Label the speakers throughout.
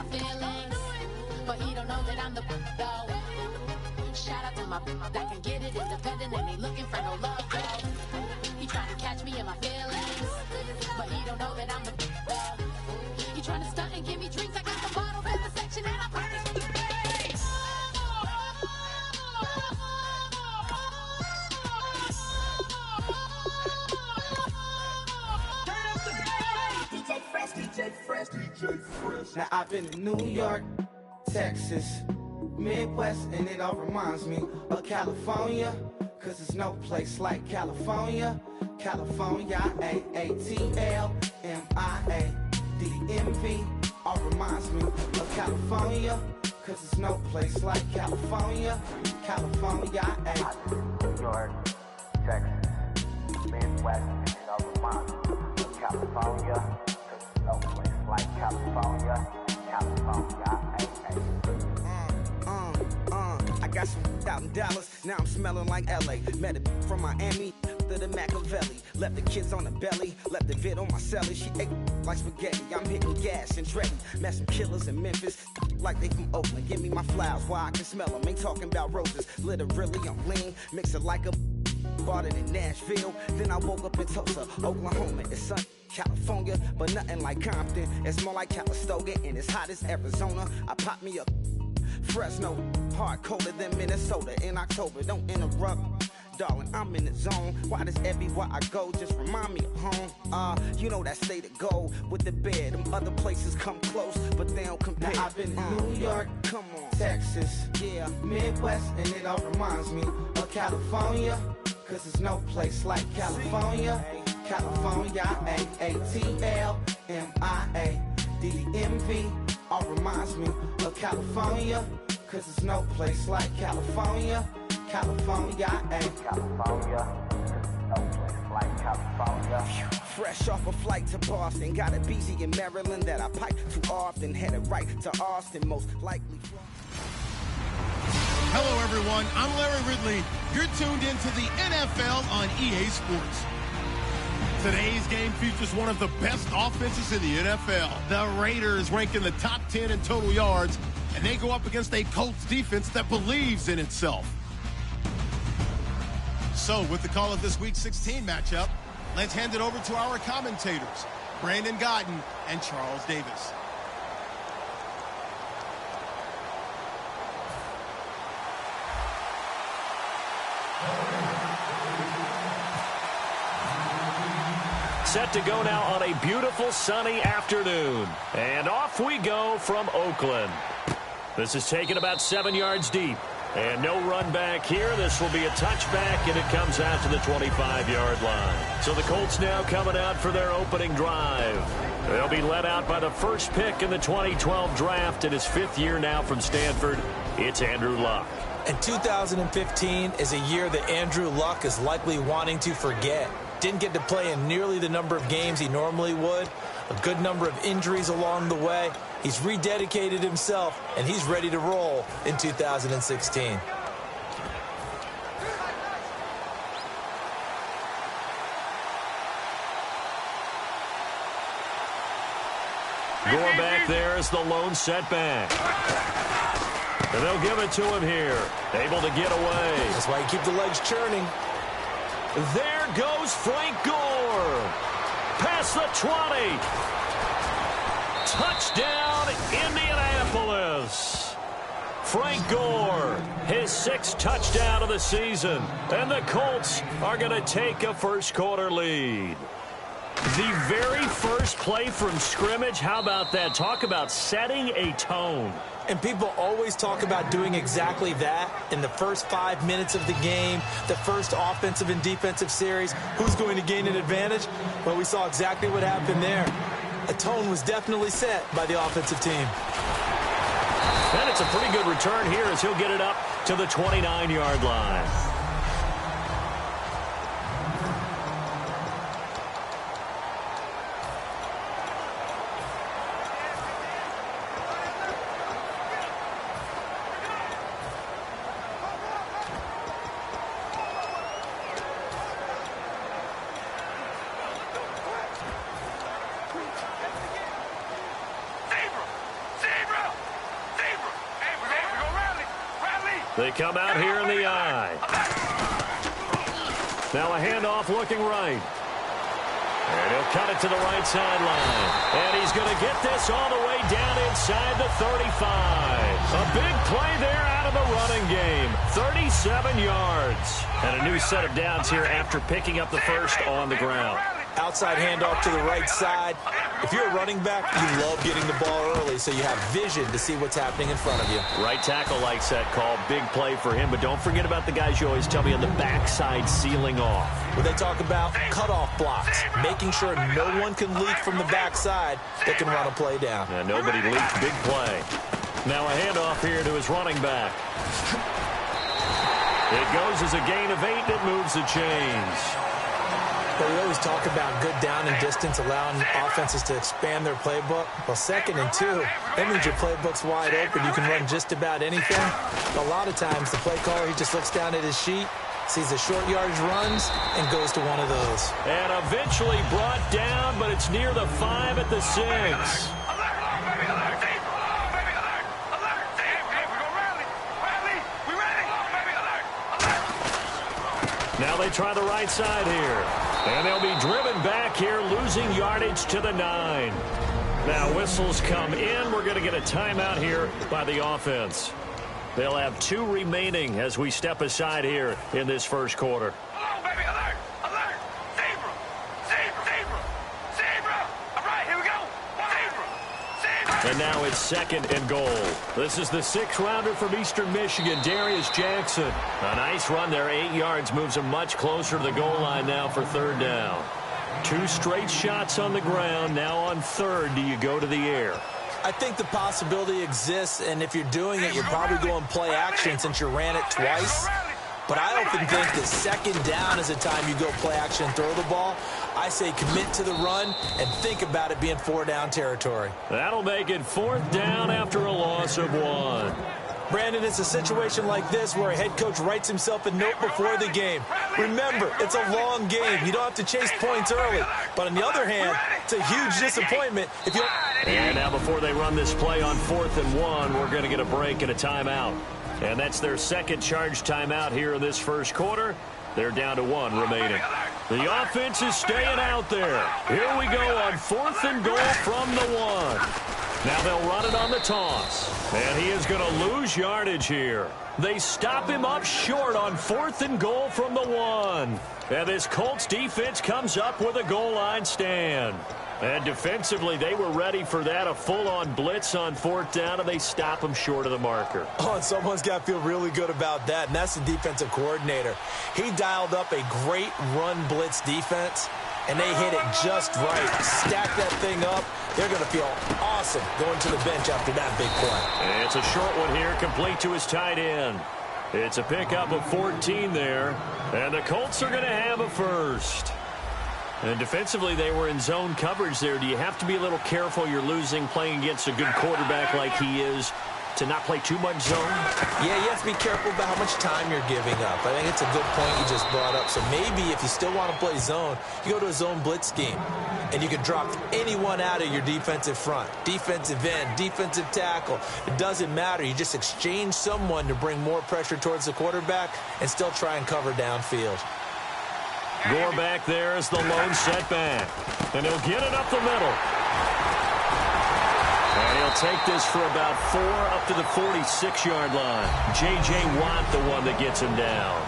Speaker 1: my feelings, but he don't know that I'm the though. Shout out to my that can get it independent and ain't looking for no love though. He trying to catch me in my feelings, but he don't know that I'm the though. He trying to stunt and give me drinks. I got the bottles in the section and I pockets for the days.
Speaker 2: Now I've been in New York, Texas, Midwest, and it all reminds me of California, cause there's no place like California. California, AATLMIADMV, all reminds me of California, cause there's no place like California. California,
Speaker 3: New York, Texas, Midwest, and it all reminds me of California, cause there's no place like California. California,
Speaker 2: I got some out in Dallas, now I'm smelling like LA. Met it from Miami to the Machiavelli. Left the kids on the belly, left the vid on my celly. She ate like spaghetti, I'm hitting gas and Dreddy. Met some killers in Memphis, like they from Oakland. Give me my flowers while I can smell them. Ain't talking about roses, literally I'm lean. Mix it like a bought it in Nashville. Then I woke up in Tulsa, Oklahoma. It's sun, California, but nothing like Compton. It's more like Calistoga and it's hot as Arizona. I pop me a Fresno, hard colder than Minnesota in October. Don't interrupt, darling, I'm in the zone. Why does everywhere I go just remind me of home? You know that state of gold with the bed. Them other places come close, but they don't compare. Now I've been in New York, come on, Texas, yeah, Midwest, and it all reminds me of California, cause there's no place like California. California, AATLMIADMV, all reminds me of California, cause there's no place like California. California,
Speaker 3: California, no place like California.
Speaker 2: Fresh off a flight to Boston, got a BZ in Maryland that I pipe too often. Headed right to Austin, most likely.
Speaker 4: Hello, everyone. I'm Larry Ridley. You're tuned into the NFL on EA Sports. Today's game features one of the best offenses in the NFL. The Raiders rank in the top 10 in total yards, and they go up against a Colts defense that believes in itself. So, with the call of this Week 16 matchup, let's hand it over to our commentators, Brandon Godden and Charles Davis.
Speaker 5: Set to go now on a beautiful sunny afternoon. And off we go from Oakland. This is taken about 7 yards deep. And no run back here. This will be a touchback, and it comes out to the 25-yard line. So the Colts now coming out for their opening drive. They'll be led out by the first pick in the 2012 draft in his 5th year now from Stanford. It's Andrew Luck.
Speaker 6: And 2015 is a year that Andrew Luck is likely wanting to forget. Didn't get to play in nearly the number of games he normally would. A good number of injuries along the way. He's rededicated himself, and he's ready to roll in 2016.
Speaker 5: Going back there is the lone setback. And they'll give it to him here. Able to get away.
Speaker 6: That's why you keep the legs churning.
Speaker 5: There goes Frank Gore. Past the 20. Touchdown, Indianapolis. Frank Gore, his 6th touchdown of the season. And the Colts are going to take a first-quarter lead. The very first play from scrimmage, how about that? Talk about setting a tone.
Speaker 6: And people always talk about doing exactly that in the first 5 minutes of the game, the first offensive and defensive series. Who's going to gain an advantage? Well, we saw exactly what happened there. A tone was definitely set by the offensive team.
Speaker 5: And it's a pretty good return here as he'll get it up to the 29-yard line. They come out here in the eye. Now a handoff looking right. And he'll cut it to the right sideline. And he's going to get this all the way down inside the 35. A big play there out of the running game. 37 yards. And a new set of downs here after picking up the first on the ground.
Speaker 6: Outside handoff to the right side. If you're a running back, you love getting the ball early so you have vision to see what's happening in front of you.
Speaker 5: Right tackle likes that call. Big play for him. But don't forget about the guys you always tell me on the backside sealing off.
Speaker 6: When they talk about cutoff blocks, making sure no one can leak from the backside that can run a play down.
Speaker 5: Yeah, nobody leaked. Big play. Now a handoff here to his running back. It goes as a gain of 8. It moves the chains.
Speaker 6: But we always talk about good down and distance, allowing offenses to expand their playbook. Well, 2nd and 2, that means your playbook's wide open. You can run just about anything. A lot of times, the play caller, he just looks down at his sheet, sees the short yardage runs, and goes to one of those.
Speaker 5: And eventually brought down, but it's near the 5 at the 6. Now they try the right side here. And they'll be driven back here, losing yardage to the 9. Now whistles come in. We're going to get a timeout here by the offense. They'll have 2 remaining as we step aside here in this first quarter.
Speaker 7: Hello, baby. Alert! Alert! Zebra! Zebra! Zebra! Zebra! All right, here we go. Zebra! Zebra!
Speaker 5: And now it's 2nd and goal. This is the 6th-rounder from Eastern Michigan, Darius Jackson. A nice run there, 8 yards, moves him much closer to the goal line now for 3rd down. 2 straight shots on the ground. Now on 3rd, do you go to the air?
Speaker 6: I think the possibility exists, and if you're doing it, you're probably going play action since you ran it twice. But I often think that 2nd down is the time you go play action and throw the ball. I say commit to the run and think about it being 4-down territory.
Speaker 5: That'll make it 4th down after a loss of 1.
Speaker 6: Brandon, it's a situation like this where a head coach writes himself a note before the game. Remember, it's a long game. You don't have to chase points early. But on the other hand, it's a huge disappointment if you don't...
Speaker 5: And now before they run this play on 4th and 1, we're going to get a break and a timeout. And that's their 2nd charge timeout here in this first quarter. They're down to 1 remaining. The offense is staying out there. Here we go on 4th and goal from the 1. Now they'll run it on the toss. And he is going to lose yardage here. They stop him up short on 4th and goal from the 1. And this Colts defense comes up with a goal line stand. And defensively, they were ready for that, a full-on blitz on 4th down, and they stop him short of the marker.
Speaker 6: Oh, and someone's got to feel really good about that, and that's the defensive coordinator. He dialed up a great run blitz defense, and they hit it just right. Stack that thing up. They're going to feel awesome going to the bench after that big play.
Speaker 5: And it's a short one here, complete to his tight end. It's a pickup of 14 there, and the Colts are going to have a first. And defensively, they were in zone coverage there. Do you have to be a little careful? You're losing, playing against a good quarterback like he is, to not play too much zone?
Speaker 6: Yeah, you have to be careful about how much time you're giving up. I think it's a good point you just brought up. So maybe if you still want to play zone, you go to a zone blitz scheme. And you can drop anyone out of your defensive front. Defensive end, defensive tackle. It doesn't matter. You just exchange someone to bring more pressure towards the quarterback and still try and cover downfield.
Speaker 5: Gore back there is the lone setback. And he'll get it up the middle. And he'll take this for about 4 up to the 46-yard line. J.J. Watt, the one that gets him down.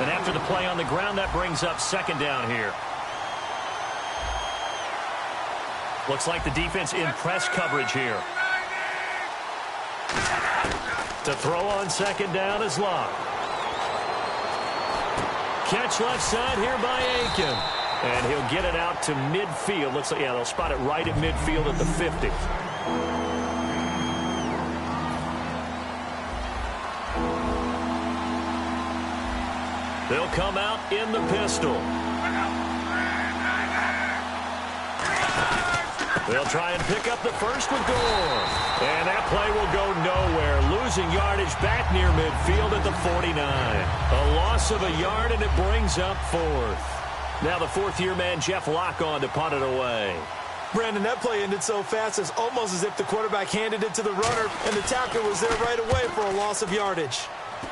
Speaker 5: And after the play on the ground, that brings up 2nd down here. Looks like the defense in press coverage here. To throw on 2nd down is Locke. Catch left side here by Aiken. And he'll get it out to midfield. Looks like, yeah, they'll spot it right at midfield at the 50. They'll come out in the pistol. They'll try and pick up the first with Gore. And that play will go nowhere. Losing yardage back near midfield at the 49. A loss of a yard, and it brings up 4th. Now the 4th-year man, Jeff Locke, on to punt it away.
Speaker 6: Brandon, that play ended so fast, it's almost as if the quarterback handed it to the runner, and the tackler was there right away for a loss of yardage.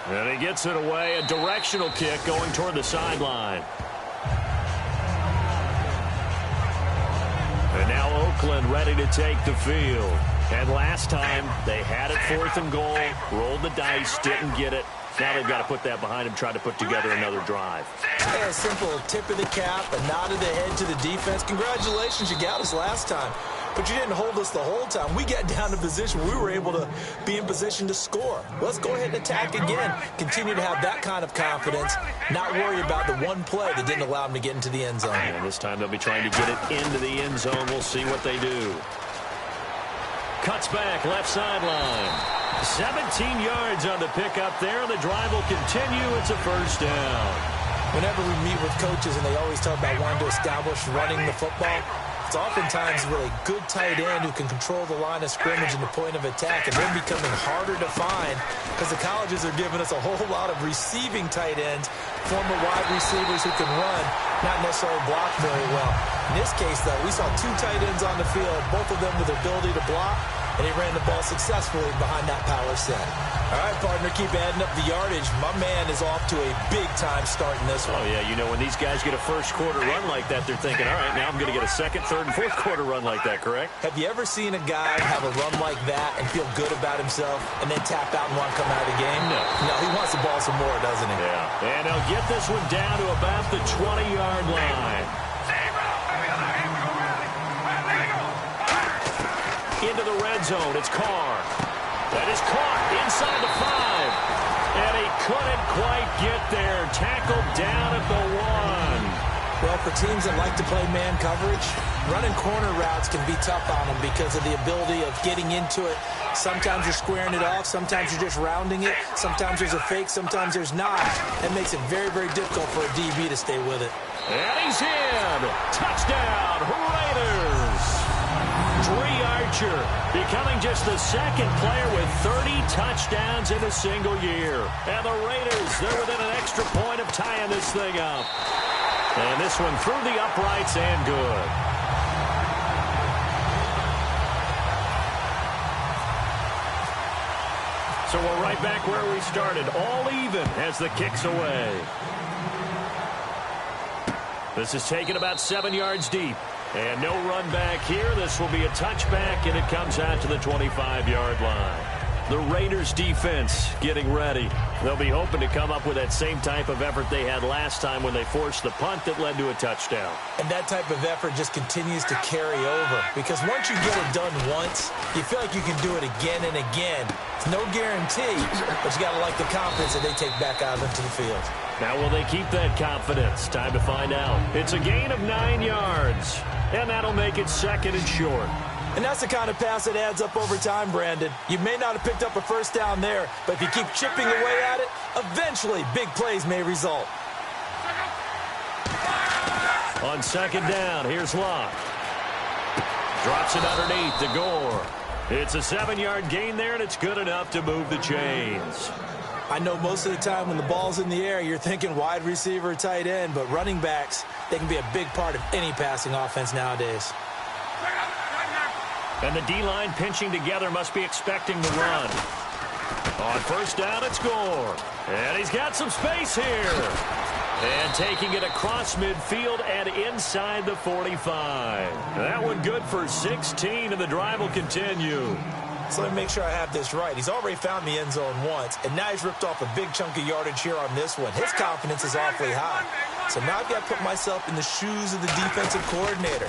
Speaker 5: And he gets it away. A directional kick going toward the sideline. And now Oakland ready to take the field. And last time, they had it 4th and goal, rolled the dice, didn't get it. Now they've got to put that behind them, try to put together another drive.
Speaker 6: Hey, a simple tip of the cap, a nod of the head to the defense. Congratulations, you got us last time. But you didn't hold us the whole time. We got down to position. We were able to be in position to score. Let's go ahead and attack again. Continue to have that kind of confidence. Not worry about the one play that didn't allow them to get into the end zone.
Speaker 5: And this time they'll be trying to get it into the end zone. We'll see what they do. Cuts back, left sideline. 17 yards on the pickup there. The drive will continue. It's a first down.
Speaker 6: Whenever we meet with coaches and they always talk about wanting to establish running the football, it's oftentimes a really good tight end who can control the line of scrimmage and the point of attack, and then becoming harder to find because the colleges are giving us a whole lot of receiving tight ends, former wide receivers who can run, not necessarily block very well. In this case, though, we saw 2 tight ends on the field, both of them with the ability to block, and he ran the ball successfully behind that power set. All right, partner, keep adding up the yardage. My man is off to a big-time start in this one.
Speaker 5: Oh, yeah, you know, when these guys get a first-quarter run like that, they're thinking, all right, now I'm going to get a second, third, and fourth-quarter run like that, correct?
Speaker 6: Have you ever seen a guy have a run like that and feel good about himself and then tap out and want to come out of the game?
Speaker 5: No.
Speaker 6: No, he wants the ball some more, doesn't he?
Speaker 5: Yeah, and he'll get this one down to about the 20-yard line. Into the red zone, it's Carr. That is caught inside the 5. And he couldn't quite get there. Tackled down at the 1.
Speaker 6: Well, for teams that like to play man coverage, running corner routes can be tough on them because of the ability of getting into it. Sometimes you're squaring it off. Sometimes you're just rounding it. Sometimes there's a fake. Sometimes there's not. That makes it very, very difficult for a DB to stay with it.
Speaker 5: And he's in. Touchdown, Raiders. Dree Archer becoming just the second player with 30 touchdowns in a single year. And the Raiders, they're within an extra point of tying this thing up. And this one through the uprights and good. So we're right back where we started, all even as the kick's away. This is taken about 7 yards deep. And no run back here. This will be a touchback, and it comes out to the 25-yard line. The Raiders defense getting ready. They'll be hoping to come up with that same type of effort they had last time when they forced the punt that led to a touchdown.
Speaker 6: And that type of effort just continues to carry over. Because once you get it done once, you feel like you can do it again and again. It's no guarantee, but you got to like the confidence that they take back out into the field.
Speaker 5: Now, will they keep that confidence? Time to find out. It's a gain of 9 yards, and that'll make it second and short.
Speaker 6: And that's the kind of pass that adds up over time, Brandon. You may not have picked up a first down there, but if you keep chipping away at it, eventually big plays may result.
Speaker 5: On second down, here's Locke. Drops it underneath to Gore. It's a 7-yard gain there, and it's good enough to move the chains.
Speaker 6: I know most of the time when the ball's in the air, you're thinking wide receiver, tight end, but running backs, they can be a big part of any passing offense nowadays.
Speaker 5: And the D-line pinching together must be expecting the run. On first down, it's Gore. And he's got some space here. And taking it across midfield and inside the 45. That one good for 16, and the drive will continue.
Speaker 6: So let me make sure I have this right. He's already found the end zone once, and now he's ripped off a big chunk of yardage here on this one. His confidence is awfully high. So now I've got to put myself in the shoes of the defensive coordinator.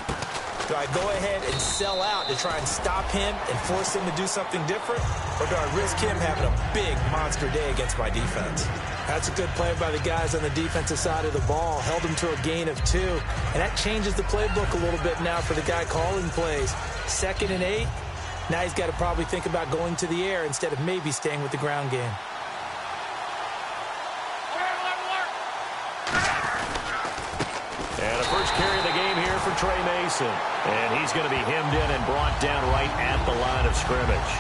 Speaker 6: Do I go ahead and sell out to try and stop him and force him to do something different? Or do I risk him having a big monster day against my defense? That's a good play by the guys on the defensive side of the ball. Held him to a gain of 2. And that changes the playbook a little bit now for the guy calling plays. 2nd and 8. Now he's got to probably think about going to the air instead of maybe staying with the ground game.
Speaker 5: And a first carry of the game here for Trey Mason. And he's going to be hemmed in and brought down right at the line of scrimmage.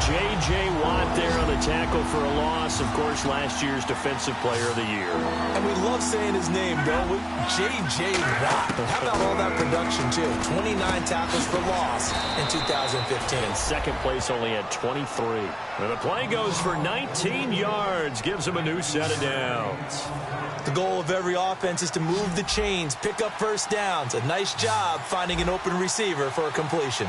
Speaker 5: J.J. Watt there on the tackle for a loss. Of course, last year's Defensive Player of the Year.
Speaker 6: And we love saying his name, don't we? J.J. Watt. How about all that production, too? 29 tackles for loss in 2015.
Speaker 5: And second place only at 23. And the play goes for 19 yards. Gives him a new set of downs.
Speaker 6: The goal of every offense is to move the chains, pick up first downs. A nice job finding an open receiver for a completion.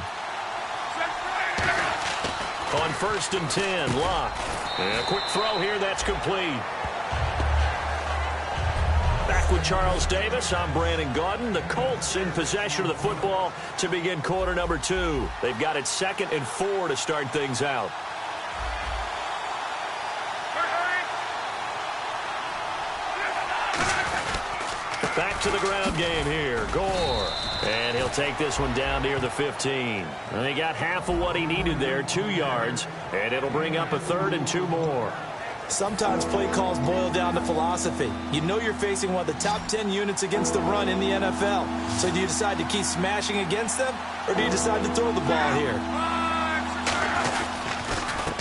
Speaker 5: On 1st and 10, Locke. And a quick throw here, that's complete. Back with Charles Davis, I'm Brandon Gaudin. The Colts in possession of the football to begin quarter number 2. They've got it 2nd and 4 to start things out. Back to the ground game here. Gore. And he'll take this one down near the 15. And he got half of what he needed there, 2 yards. And it'll bring up a 3rd and 2 more.
Speaker 6: Sometimes play calls boil down to philosophy. You know you're facing one of the top 10 units against the run in the NFL. So do you decide to keep smashing against them, or do you decide to throw the ball here?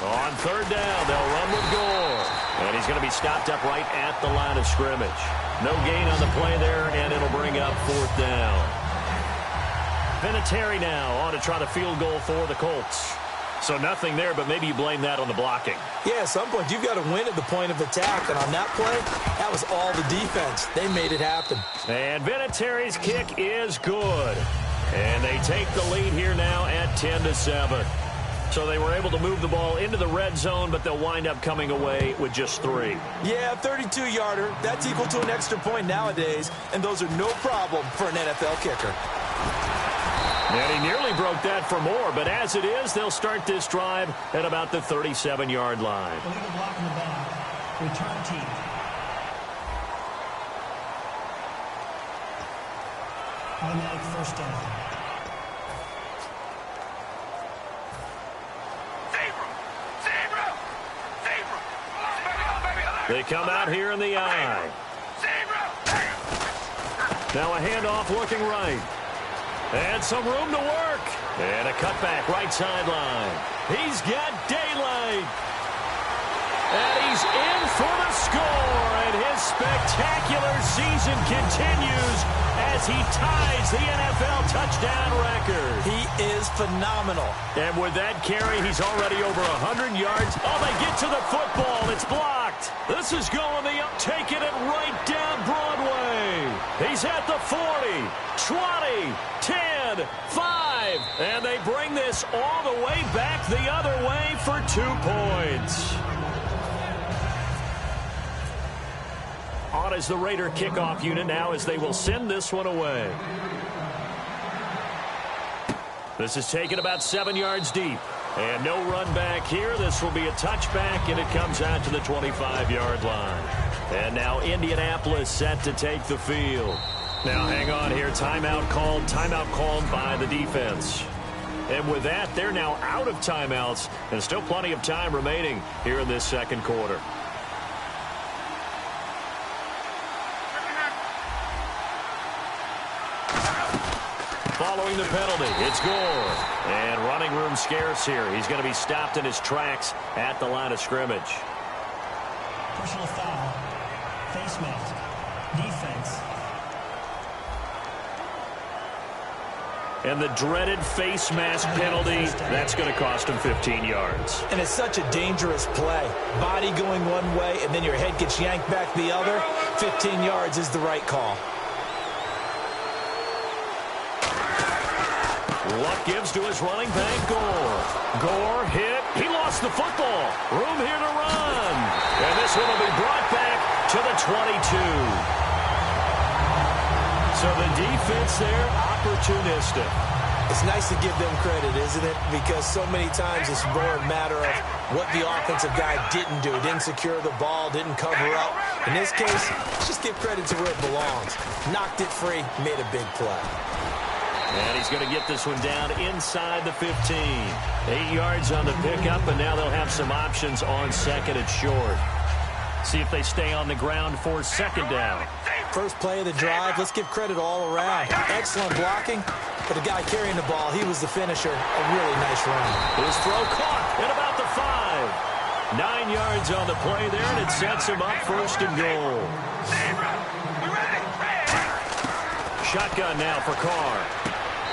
Speaker 5: On 3rd down, they'll run with Gore. And he's going to be stopped up right at the line of scrimmage. No gain on the play there, and it'll bring up 4th down. Vinatieri now on to try the field goal for the Colts. So nothing there, but maybe you blame that on the blocking.
Speaker 6: Yeah, at some point you've got to win at the point of attack, and on that play, that was all the defense. They made it happen.
Speaker 5: And Vinatieri's kick is good. And they take the lead here now at 10-7. So they were able to move the ball into the red zone, but they'll wind up coming away with just 3.
Speaker 6: Yeah, 32-yarder. That's equal to an extra point nowadays, and those are no problem for an NFL kicker.
Speaker 5: And he nearly broke that for more, but as it is, they'll start this drive at about the 37-yard line.
Speaker 8: Illegal block in the back. Return team. Automatic 1st down.
Speaker 5: They come out here in the eye. Now a handoff looking right. And some room to work. And a cutback right sideline. He's got daylight. And he's in for the score. And his spectacular season continues as he ties the NFL touchdown record.
Speaker 6: He is phenomenal.
Speaker 5: And with that carry, he's already over 100 yards. Oh, they get to the football. It's blocked. This is going the up, taking it right down Broadway. He's at the 40, 20, 10, 5. And they bring this all the way back the other way for 2 points. On is the Raider kickoff unit now as they will send this one away. This is taken about 7 yards deep. And no run back here. This will be a touchback, and it comes out to the 25-yard line. And now Indianapolis set to take the field. Now hang on here. Timeout called by the defense. And with that, they're now out of timeouts, and still plenty of time remaining here in this second quarter. Following the penalty, it's Gore. And running room scarce here. He's going to be stopped in his tracks at the line of scrimmage.
Speaker 8: Personal foul. Face mask. Defense.
Speaker 5: And the dreaded face mask penalty, that's going to cost him 15 yards.
Speaker 6: And it's such a dangerous play. Body going one way, and then your head gets yanked back the other. 15 yards is the right call.
Speaker 5: Luck gives to his running back, Gore. Gore hit. He lost the football. Room here to run. And this one will be brought back to the 22. So the defense there, opportunistic.
Speaker 6: It's nice to give them credit, isn't it? Because so many times it's more a matter of what the offensive guy didn't do. Didn't secure the ball, didn't cover up. In this case, just give credit to where it belongs. Knocked it free, made a big play.
Speaker 5: And he's going to get this one down inside the 15. 8 yards on the pickup, and now they'll have some options on second and short. See if they stay on the ground for second down.
Speaker 6: First play of the drive, let's give credit all around. Excellent blocking, but the guy carrying the ball, he was the finisher. A really nice run.
Speaker 5: His throw caught at about the 9 yards on the play there, and it sets him up 1st and goal. Shotgun now for Carr.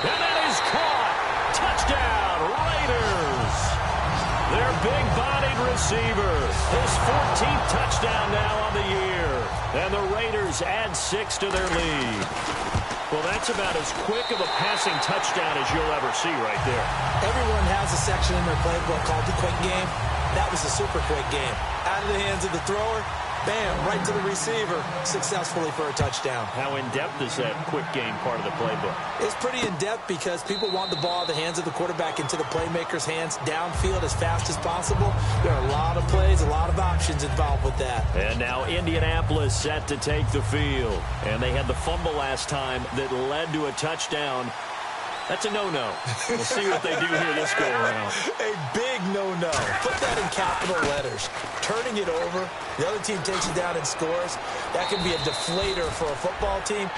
Speaker 5: And that is caught. Touchdown, Raiders. Their big-bodied receiver. His 14th touchdown now on the year. And the Raiders add 6 to their lead. Well, that's about as quick of a passing touchdown as you'll ever see right there.
Speaker 6: Everyone has a section in their playbook called the quick game. That was a super quick game. Out of the hands of the thrower, bam, right to the receiver, successfully for a touchdown.
Speaker 5: How in-depth is that quick game part of the playbook?
Speaker 6: It's pretty in-depth because people want the ball at the hands of the quarterback into the playmaker's hands downfield as fast as possible. There are a lot of plays, a lot of options involved with that.
Speaker 5: And now Indianapolis set to take the field. And they had the fumble last time that led to a touchdown. That's a no-no. We'll see what they do here this go-around.
Speaker 6: A big no-no. Put that in capital letters. Turning it over, the other team takes it down and scores. That can be a deflator for a football team.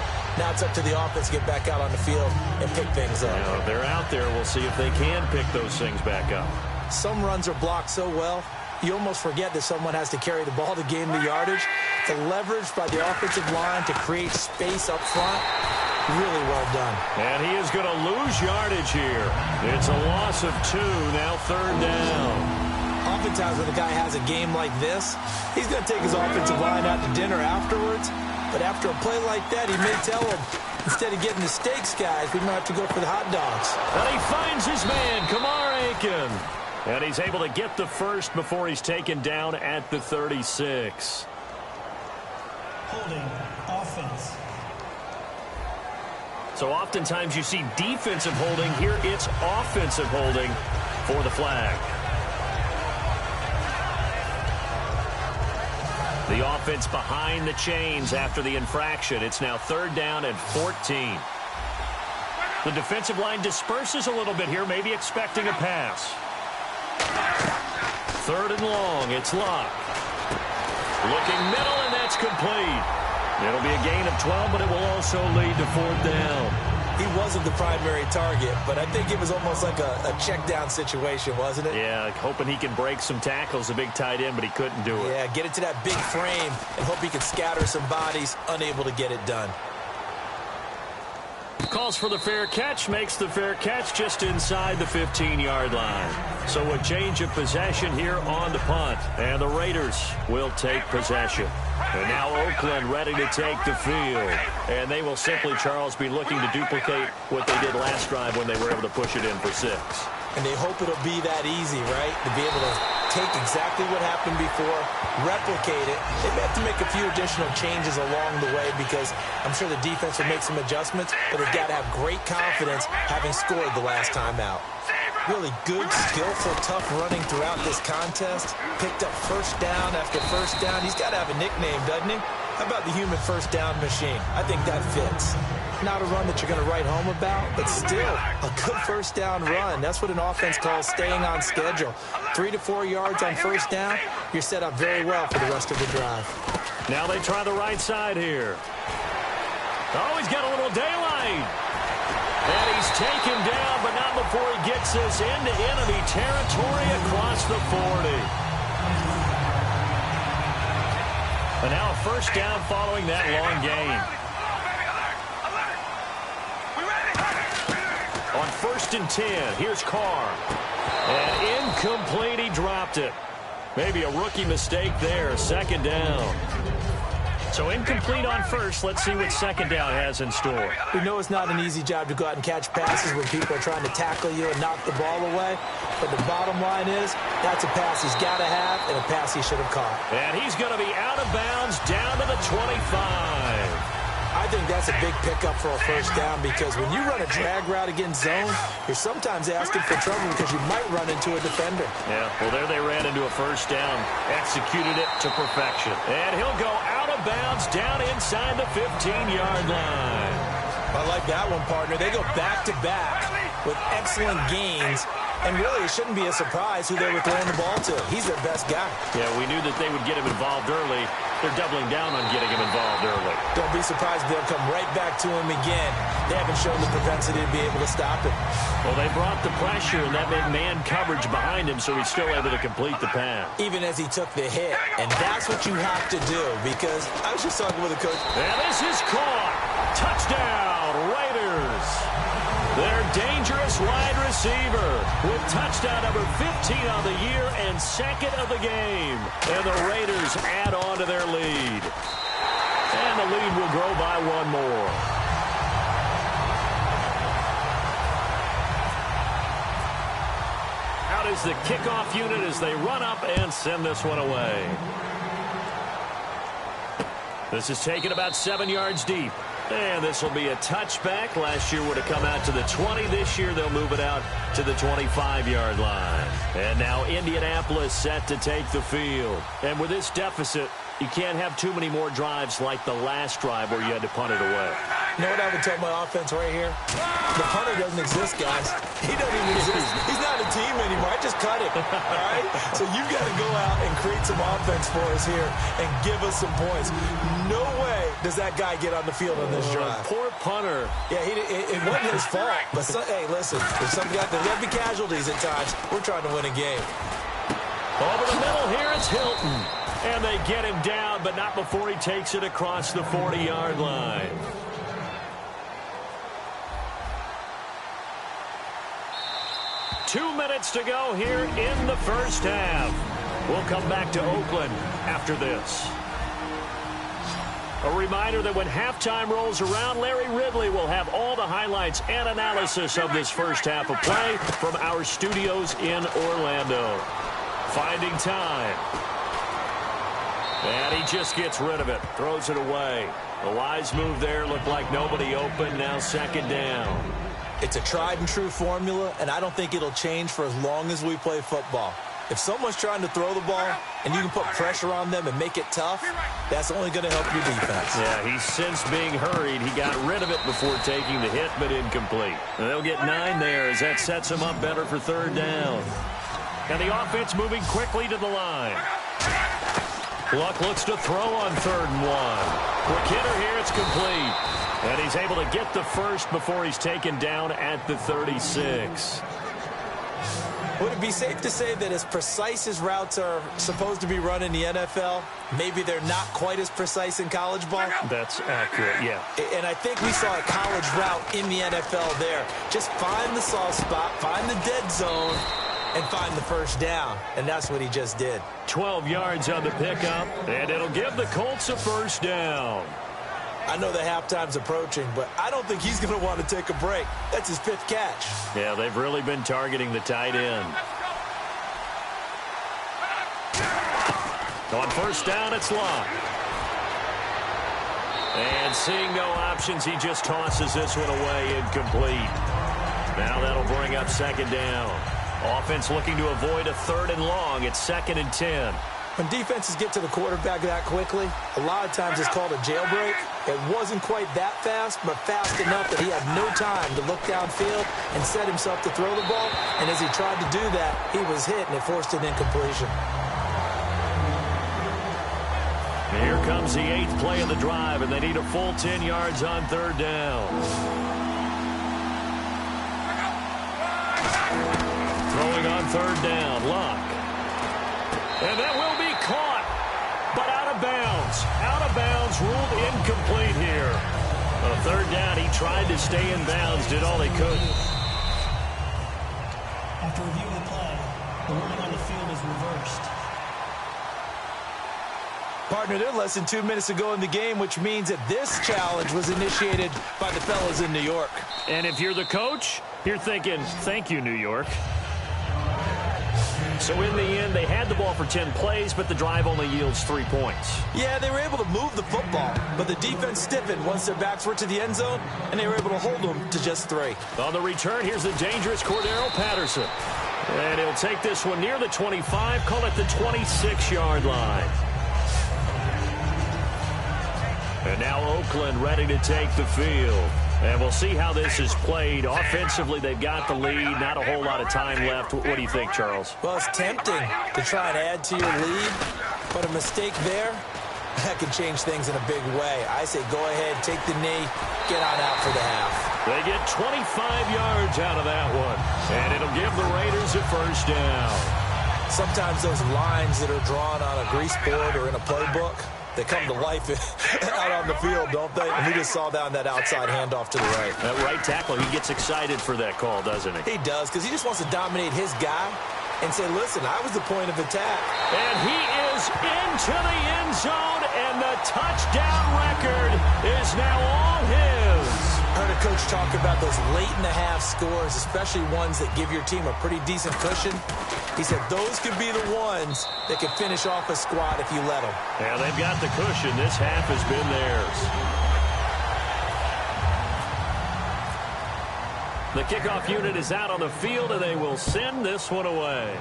Speaker 6: Now it's up to the offense to get back out on the field and pick things up.
Speaker 5: Now, if they're out there, we'll see if they can pick those things back up.
Speaker 6: Some runs are blocked so well, you almost forget that someone has to carry the ball to gain the yardage. The leverage by the offensive line to create space up front, really well done.
Speaker 5: And he is going to lose yardage here. It's a loss of 2, now 3rd down.
Speaker 6: Oftentimes when a guy has a game like this, he's going to take his offensive line out to dinner afterwards. But after a play like that, he may tell him, instead of getting the steaks, guys, we might have to go for the hot dogs.
Speaker 5: And he finds his man, Kamar Aiken. And he's able to get the first before he's taken down at the 36.
Speaker 8: Holding offense.
Speaker 5: So oftentimes you see defensive holding. Here it's offensive holding for the flag. The offense behind the chains after the infraction. It's now 3rd down and 14. The defensive line disperses a little bit here, maybe expecting a pass. 3rd and long. It's Luck. Looking middle, and that's complete. It'll be a gain of 12, but it will also lead to 4th down.
Speaker 6: He wasn't the primary target, but I think it was almost like a check-down situation, wasn't it?
Speaker 5: Yeah, hoping he can break some tackles, a big tight end, but he couldn't do it.
Speaker 6: Yeah, get it to that big frame and hope he can scatter some bodies, unable to get it done.
Speaker 5: Calls for the fair catch, makes the fair catch just inside the 15-yard line. So a change of possession here on the punt, and the Raiders will take possession. And now Oakland ready to take the field. And they will simply, Charles, be looking to duplicate what they did last drive when they were able to push it in for 6.
Speaker 6: And they hope it'll be that easy, right? To be able to take exactly what happened before, replicate it. They may have to make a few additional changes along the way because I'm sure the defense will make some adjustments, but they've got to have great confidence having scored the last time out. Really good, skillful, tough running throughout this contest. Picked up 1st down after 1st down. He's got to have a nickname, doesn't he? How about the human 1st down machine? I think that fits. Not a run that you're going to write home about, but still a good 1st down run. That's what an offense calls staying on schedule. 3 to 4 yards on 1st down, you're set up very well for the rest of the drive.
Speaker 5: Now they try the right side here. Oh, he's got a little daylight. And he's taken down, but not before he gets this into enemy territory across the 40. And now a 1st down following that long gain. On 1st and 10, here's Carr. And incomplete, he dropped it. Maybe a rookie mistake there, 2nd down. So incomplete on 1st. Let's see what 2nd down has in store.
Speaker 6: We know it's not an easy job to go out and catch passes when people are trying to tackle you and knock the ball away. But the bottom line is, that's a pass he's got to have and a pass he should have caught.
Speaker 5: And he's going to be out of bounds down to the 25.
Speaker 6: I think that's a big pickup for a 1st down because when you run a drag route against zone, you're sometimes asking for trouble because you might run into a defender.
Speaker 5: Yeah, well, there they ran into a 1st down, executed it to perfection. And he'll go out of bounds down inside the 15-yard line.
Speaker 6: I like that one, partner. They go back-to-back with excellent gains And really, it shouldn't be a surprise who they were throwing the ball to. He's their best guy.
Speaker 5: Yeah, we knew that they would get him involved early. They're doubling down on getting him involved early.
Speaker 6: Don't be surprised if they'll come right back to him again. They haven't shown the propensity to be able to stop him.
Speaker 5: Well, they brought the pressure, and that made man coverage behind him, so he's still able to complete the pass.
Speaker 6: Even as he took the hit. And that's what you have to do, because I was just talking with a coach.
Speaker 5: And this is caught. Touchdown, Raiders. Their dangerous wide receiver with touchdown number 15 on the year and second of the game. And the Raiders add on to their lead. And the lead will grow by one more. Out is the kickoff unit as they run up and send this one away. This is taken about 7 yards deep. And this will be a touchback. Last year would have come out to the 20. This year they'll move it out to the 25-yard line. And now Indianapolis set to take the field. And with this deficit, you can't have too many more drives like the last drive where you had to punt it away.
Speaker 6: You know what I would tell my offense right here? The punter doesn't exist, guys. He doesn't even exist. He's not a team anymore. I just cut him, all right? So you've got to go out and create some offense for us here and give us some points. No way does that guy get on the field on this drive.
Speaker 5: Poor punter.
Speaker 6: Yeah, it wasn't his fault. But, hey, listen, there's got to be casualties at times. We're trying to win a game.
Speaker 5: Over the middle here, it's Hilton. And they get him down, but not before he takes it across the 40-yard line. Two minutes to go here in the first half. We'll come back to Oakland after this. A reminder that when halftime rolls around, Larry Ridley will have all the highlights and analysis of this first half of play from our studios in Orlando. Finding time. And he just gets rid of it, throws it away. A wise move there, looked like nobody open, now second down.
Speaker 6: It's a tried-and-true formula, and I don't think it'll change for as long as we play football. If someone's trying to throw the ball and you can put pressure on them and make it tough, that's only going to help your defense.
Speaker 5: Yeah, he's since being hurried. He got rid of it before taking the hit, but incomplete. And they'll get 9 there as that sets him up better for third down. And the offense moving quickly to the line. Luck looks to throw on 3rd and 1. McKinnon here, it's complete. And he's able to get the first before he's taken down at the 36.
Speaker 6: Would it be safe to say that as precise as routes are supposed to be run in the NFL, maybe they're not quite as precise in college ball?
Speaker 5: That's accurate, yeah.
Speaker 6: And I think we saw a college route in the NFL there. Just find the soft spot, find the dead zone, and find the first down. And that's what he just did.
Speaker 5: 12 yards on the pickup, and it'll give the Colts a first down.
Speaker 6: I know the halftime's approaching, but I don't think he's going to want to take a break. That's his 5th catch.
Speaker 5: Yeah, they've really been targeting the tight end. On first down, it's Luck. And seeing no options, he just tosses this one away incomplete. Now that'll bring up second down. Offense looking to avoid a 3rd and long. It's 2nd and 10.
Speaker 6: When defenses get to the quarterback that quickly, a lot of times it's called a jailbreak. It wasn't quite that fast, but fast enough that he had no time to look downfield and set himself to throw the ball. And as he tried to do that, he was hit, and it forced an incompletion.
Speaker 5: Here comes the 8th play of the drive, and they need a full 10 yards on 3rd down. Throwing on 3rd down, Luck. And that will be caught, but out of bounds. Out of bounds, ruled incomplete here. On 3rd down, he tried to stay in bounds, did all he could.
Speaker 8: After reviewing the play, the ruling on the field is reversed.
Speaker 6: Partner, they're less than 2 minutes to go in the game, which means that this challenge was initiated by the fellas in New York.
Speaker 5: And if you're the coach, you're thinking, thank you, New York. So in the end, they had the ball for 10 plays, but the drive only yields 3 points.
Speaker 6: Yeah, they were able to move the football, but the defense stiffened once their backs were to the end zone, and they were able to hold them to just 3.
Speaker 5: On the return, here's the dangerous Cordero Patterson. And he'll take this one near the 25, call it the 26-yard line. And now Oakland ready to take the field. And we'll see how this is played. Offensively, they've got the lead. Not a whole lot of time left. What do you think, Charles?
Speaker 6: Well, it's tempting to try and add to your lead, but a mistake there, that can change things in a big way. I say go ahead, take the knee, get on out for the half.
Speaker 5: They get 25 yards out of that one, and it'll give the Raiders a first down.
Speaker 6: Sometimes those lines that are drawn on a grease board or in a playbook, they come to life out on the field, don't they? And we just saw down that outside handoff to the right.
Speaker 5: That right tackle, he gets excited for that call, doesn't he?
Speaker 6: He does, because he just wants to dominate his guy and say, listen, I was the point of attack.
Speaker 5: And he is into the end zone, and the touchdown record is now all his.
Speaker 6: I heard a coach talk about those late-in-the-half scores, especially ones that give your team a pretty decent cushion. He said those could be the ones that can finish off a squad if you let them.
Speaker 5: Yeah, they've got the cushion. This half has been theirs. The kickoff unit is out on the field, and they will send this one away.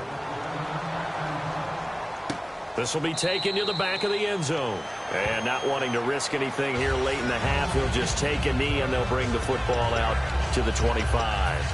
Speaker 5: This will be taken to the back of the end zone. And not wanting to risk anything here late in the half, he'll just take a knee, and they'll bring the football out to the 25.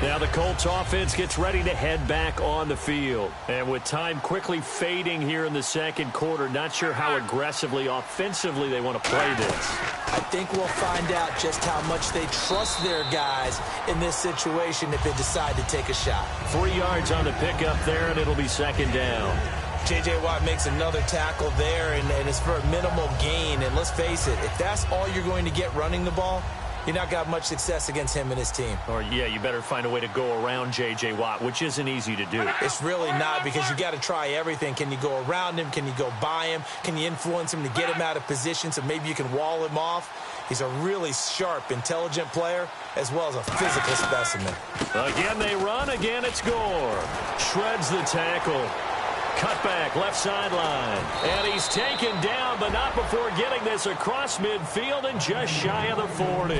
Speaker 5: Now the Colts offense gets ready to head back on the field. And with time quickly fading here in the second quarter, not sure how aggressively, offensively they want to play this.
Speaker 6: I think we'll find out just how much they trust their guys in this situation if they decide to take a shot.
Speaker 5: 3 yards on the pickup there, and it'll be second down.
Speaker 6: J.J. Watt makes another tackle there, and it's for a minimal gain. And let's face it, if that's all you're going to get running the ball, you're not got much success against him and his team.
Speaker 5: Or, yeah, you better find a way to go around J.J. Watt, which isn't easy to do.
Speaker 6: It's really not, because you got to try everything. Can you go around him? Can you go by him? Can you influence him to get him out of position so maybe you can wall him off? He's a really sharp, intelligent player, as well as a physical specimen.
Speaker 5: Again they run. Again it's Gore. Shreds the tackle. Cutback, left sideline. And he's taken down, but not before getting this across midfield and just shy of the 40.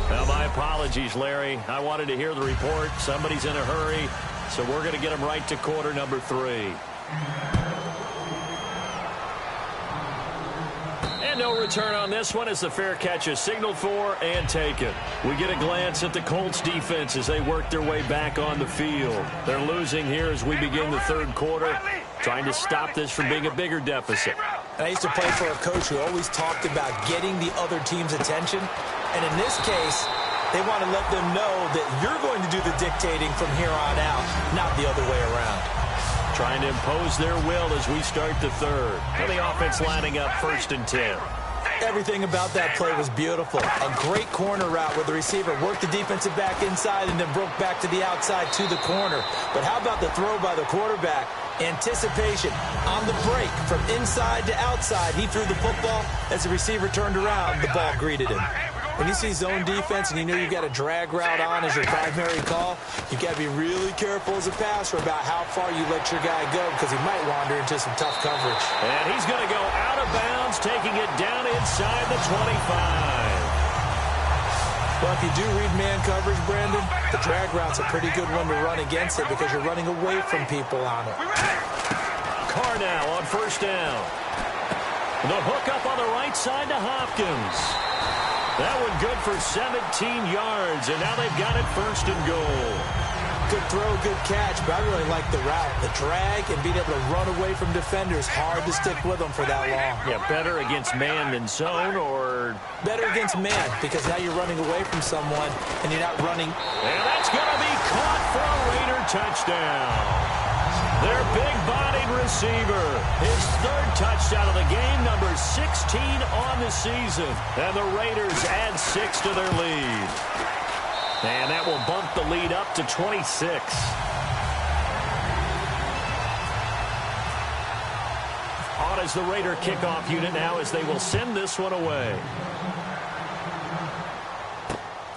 Speaker 5: Now, my apologies, Larry. I wanted to hear the report. Somebody's in a hurry, so we're going to get him right to quarter number 3. And no return on this one as the fair catch is signaled for and taken. We get a glance at the Colts defense as they work their way back on the field. They're losing here as we begin the third quarter, trying to stop this from being a bigger deficit.
Speaker 6: And I used to play for a coach who always talked about getting the other team's attention. And in this case, they want to let them know that you're going to do the dictating from here on out, not the other way around.
Speaker 5: Trying to impose their will as we start the third. And the offense lining up 1st and 10.
Speaker 6: Everything about that play was beautiful. A great corner route where the receiver worked the defensive back inside and then broke back to the outside to the corner. But how about the throw by the quarterback? Anticipation on the break from inside to outside. He threw the football. As the receiver turned around, the ball greeted him. When you see zone defense and you know you've got a drag route on as your primary call, you've got to be really careful as a passer about how far you let your guy go, because he might wander into some tough coverage.
Speaker 5: And he's going to go out of bounds, taking it down inside the 25.
Speaker 6: Well, if you do read man coverage, Brandon, the drag route's a pretty good one to run against it because you're running away from people on it.
Speaker 5: Carr now on 1st down. The hook up on the right side to Hopkins. That one good for 17 yards, and now they've got it 1st and goal.
Speaker 6: Good throw, good catch, but I really like the route. The drag and being able to run away from defenders, hard to stick with them for that long.
Speaker 5: Yeah, better against man than zone, or?
Speaker 6: Better against man, because now you're running away from someone, and you're not running.
Speaker 5: And that's going to be caught for a Raider touchdown. Their big-bodied receiver, his 3rd touchdown of the game, number 16 on the season. And the Raiders add 6 to their lead. And that will bump the lead up to 26. On as the Raider kickoff unit now as they will send this one away.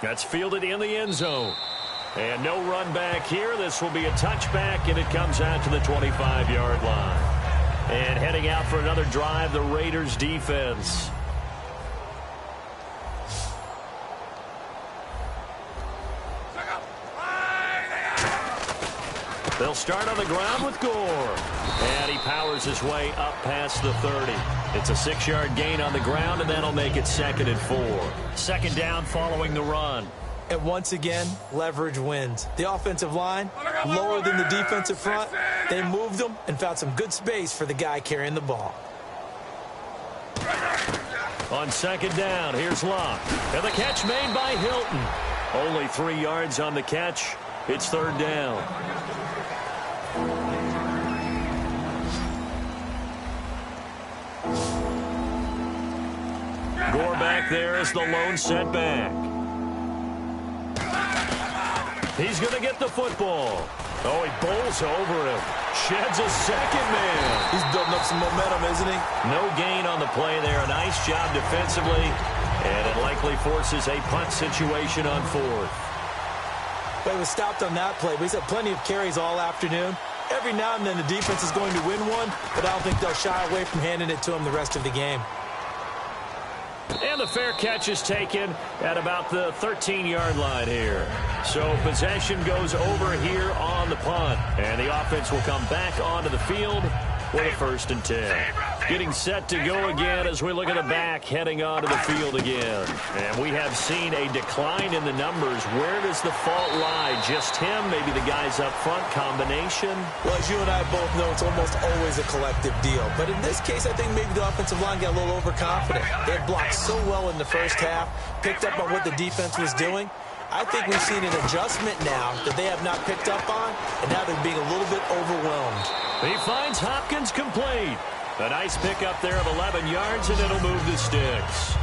Speaker 5: That's fielded in the end zone. And no run back here. This will be a touchback, and it comes out to the 25-yard line. And heading out for another drive, the Raiders defense. They'll start on the ground with Gore. And he powers his way up past the 30. It's a 6-yard gain on the ground, and that'll make it 2nd and 4. Second down following the run.
Speaker 6: And once again, leverage wins. The offensive line, lower than the defensive front. They moved them and found some good space for the guy carrying the ball.
Speaker 5: On second down, here's Locke. And the catch made by Hilton. Only 3 yards on the catch. It's 3rd down. Gore back there is the lone setback. He's going to get the football. Oh, he bowls over him. Sheds a second man.
Speaker 6: He's building up some momentum, isn't he?
Speaker 5: No gain on the play there. A nice job defensively. And it likely forces a punt situation on 4th.
Speaker 6: But he was stopped on that play. But he's had plenty of carries all afternoon. Every now and then the defense is going to win one, but I don't think they'll shy away from handing it to him the rest of the game.
Speaker 5: And the fair catch is taken at about the 13-yard line here. So possession goes over here on the punt. And the offense will come back onto the field with a 1st and 10. Getting set to go again as we look at the back heading onto the field again. And we have seen a decline in the numbers. Where does the fault lie? Just him? Maybe the guys up front? Combination?
Speaker 6: Well, as you and I both know, it's almost always a collective deal. But in this case, I think maybe the offensive line got a little overconfident. They had blocked so well in the first half, picked up on what the defense was doing. I think we've seen an adjustment now that they have not picked up on, and now they're being a little bit overwhelmed.
Speaker 5: He finds Hopkins complete. A nice pickup there of 11 yards, and it'll move the sticks.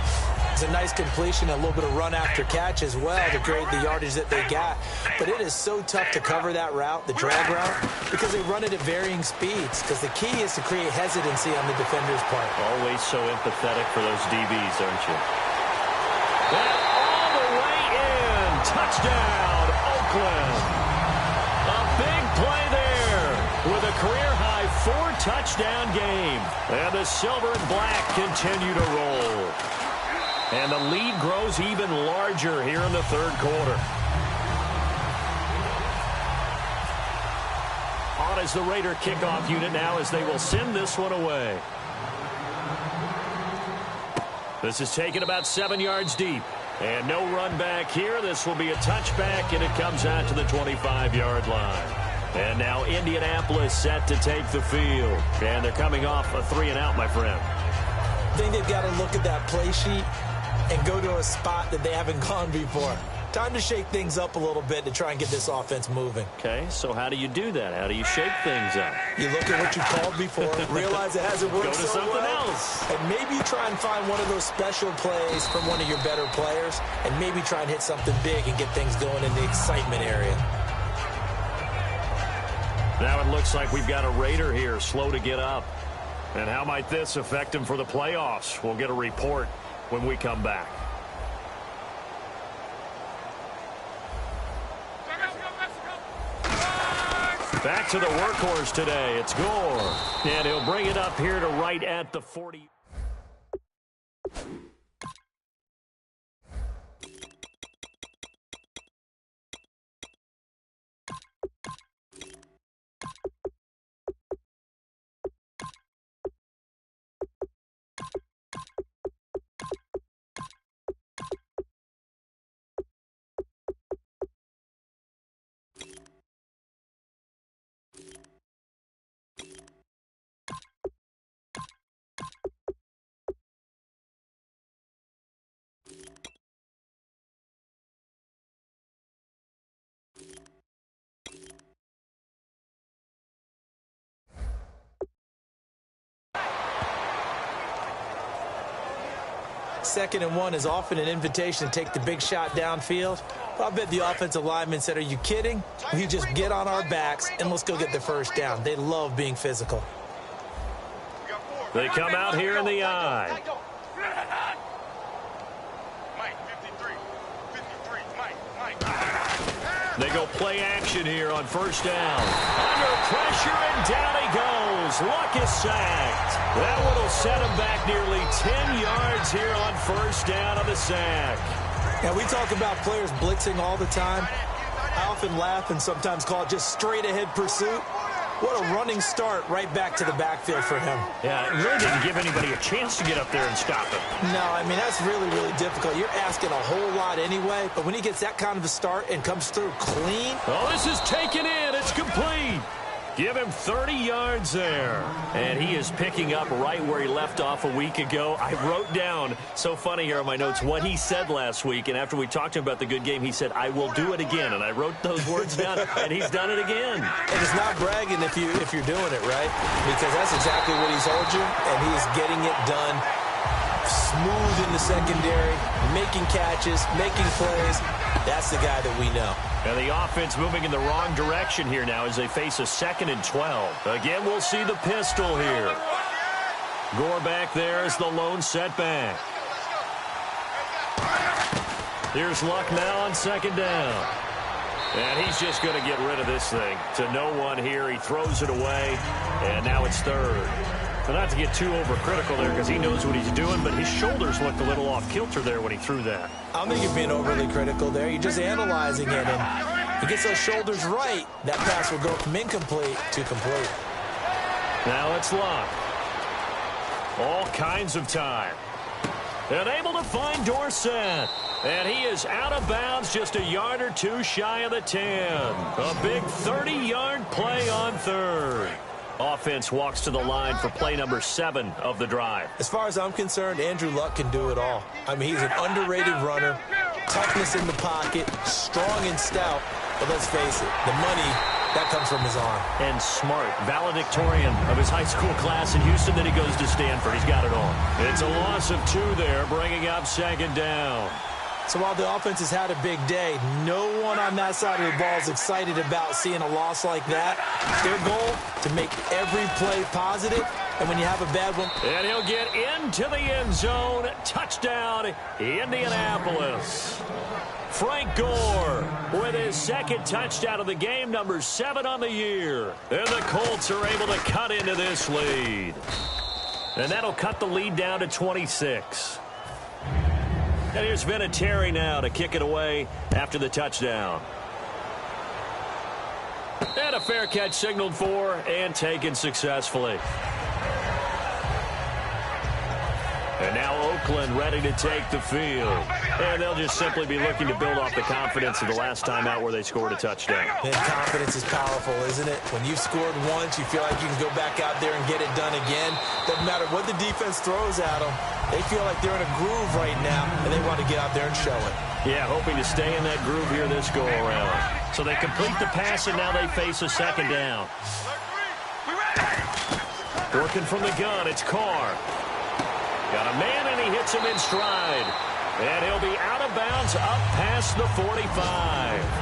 Speaker 6: It's a nice completion, a little bit of run after catch as well to create the yardage that they got. But it is so tough to cover that route, the drag route, because they run it at varying speeds. Because the key is to create hesitancy on the defender's part.
Speaker 5: Always so empathetic for those DBs, aren't you? And all the way in. Touchdown, Oakland. A big play there with a career-high 4-touchdown game. And the silver and black continue to roll. And the lead grows even larger here in the 3rd quarter. On as the Raider kickoff unit now as they will send this one away. This is taken about 7 yards deep. And no run back here. This will be a touchback, and it comes out to the 25-yard line. And now Indianapolis set to take the field. And they're coming off a 3-and-out, my friend.
Speaker 6: I think they've got to look at that play sheet and go to a spot that they haven't gone before. Time to shake things up a little bit to try and get this offense moving.
Speaker 5: Okay, so how do you do that? How do you shake things up?
Speaker 6: You look at what you called before, realize it hasn't worked so well.
Speaker 5: Go to something else.
Speaker 6: And maybe you try and find one of those special plays from one of your better players, and maybe try and hit something big and get things going in the excitement area.
Speaker 5: Now it looks like we've got a Raider here, slow to get up. And how might this affect him for the playoffs? We'll get a report when we come back. Back to the workhorse today. It's Gore. And he'll bring it up here to right at the 40.
Speaker 6: Second and 1 is often an invitation to take the big shot downfield. I bet the offensive lineman said, are you kidding? We just get on our backs and let's go get the first down. They love being physical.
Speaker 5: They come out here in the eye. They go play action here on first down. Under pressure, and down he goes. Luck is sacked. That one will set him back nearly 10 yards here on first down on the sack.
Speaker 6: Now, we talk about players blitzing all the time. I often laugh and sometimes call it just straight-ahead pursuit. What a running start right back to the backfield for him.
Speaker 5: Yeah, it really didn't give anybody a chance to get up there and stop him.
Speaker 6: No, I mean, that's really, really difficult. You're asking a whole lot anyway, but when he gets that kind of a start and comes through clean.
Speaker 5: Oh, this is taken in. It's complete. Give him 30 yards there. And he is picking up right where he left off a week ago. I wrote down, so funny here on my notes, what he said last week. And after we talked to him about the good game, he said, I will do it again. And I wrote those words down, and he's done it again.
Speaker 6: And it's not bragging if you're doing it, right? Because that's exactly what he's told you, and he's getting it done. Smooth in the secondary, making catches, making plays. That's the guy that we know.
Speaker 5: And the offense moving in the wrong direction here now as they face a 2nd and 12. Again, we'll see the pistol here. Gore back there is the lone setback. Here's Luck now on 2nd down. And he's just going to get rid of this thing. To no one here. He throws it away. And now it's 3rd. So not to get too overcritical there because he knows what he's doing, but his shoulders looked a little off kilter there when he threw that.
Speaker 6: I don't think you're being overly critical there. You're just analyzing it, and he gets those shoulders right. That pass will go from incomplete to complete.
Speaker 5: Now it's Luck. All kinds of time. And able to find Dorsett. And he is out of bounds just a yard or two shy of the 10. A big 30-yard play on 3rd. Offense walks to the line for play number 7 of the drive.
Speaker 6: As far as I'm concerned, Andrew Luck can do it all. I mean, he's an underrated runner, toughness in the pocket, strong and stout. But let's face it, the money, that comes from his arm.
Speaker 5: And smart, valedictorian of his high school class in Houston. Then he goes to Stanford. He's got it all. It's a loss of 2 there, bringing up 2nd down.
Speaker 6: So while the offense has had a big day, no one on that side of the ball is excited about seeing a loss like that. It's their goal to make every play positive, and when you have a bad one.
Speaker 5: And he'll get into the end zone. Touchdown, Indianapolis. Frank Gore with his 2nd touchdown of the game, number 7 on the year. And the Colts are able to cut into this lead. And that'll cut the lead down to 26. And here's Vinatieri now to kick it away after the touchdown. And a fair catch signaled for and taken successfully. And now Oakland ready to take the field. And they'll just simply be looking to build off the confidence of the last time out where they scored a touchdown.
Speaker 6: And confidence is powerful, isn't it? When you've scored once, you feel like you can go back out there and get it done again. Doesn't matter what the defense throws at them. They feel like they're in a groove right now, and they want to get out there and show it.
Speaker 5: Yeah, hoping to stay in that groove here this go-around. So they complete the pass, and now they face a 2nd down. Working from the gun, it's Carr. Got a man, and he hits him in stride. And he'll be out of bounds up past the 45.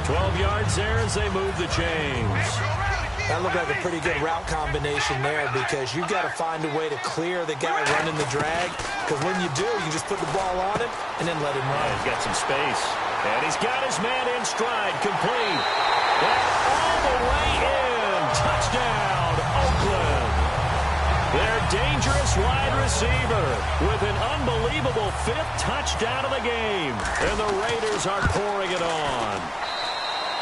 Speaker 5: 12 yards there as they move the chains.
Speaker 6: That looked like a pretty good route combination there because you've got to find a way to clear the guy running the drag. Because when you do, you just put the ball on him and then let him run.
Speaker 5: He's got some space. And he's got his man in stride, complete. And all the way in. Touchdown, Oakland. Their dangerous wide receiver with an unbelievable 5th touchdown of the game. And the Raiders are pouring it on.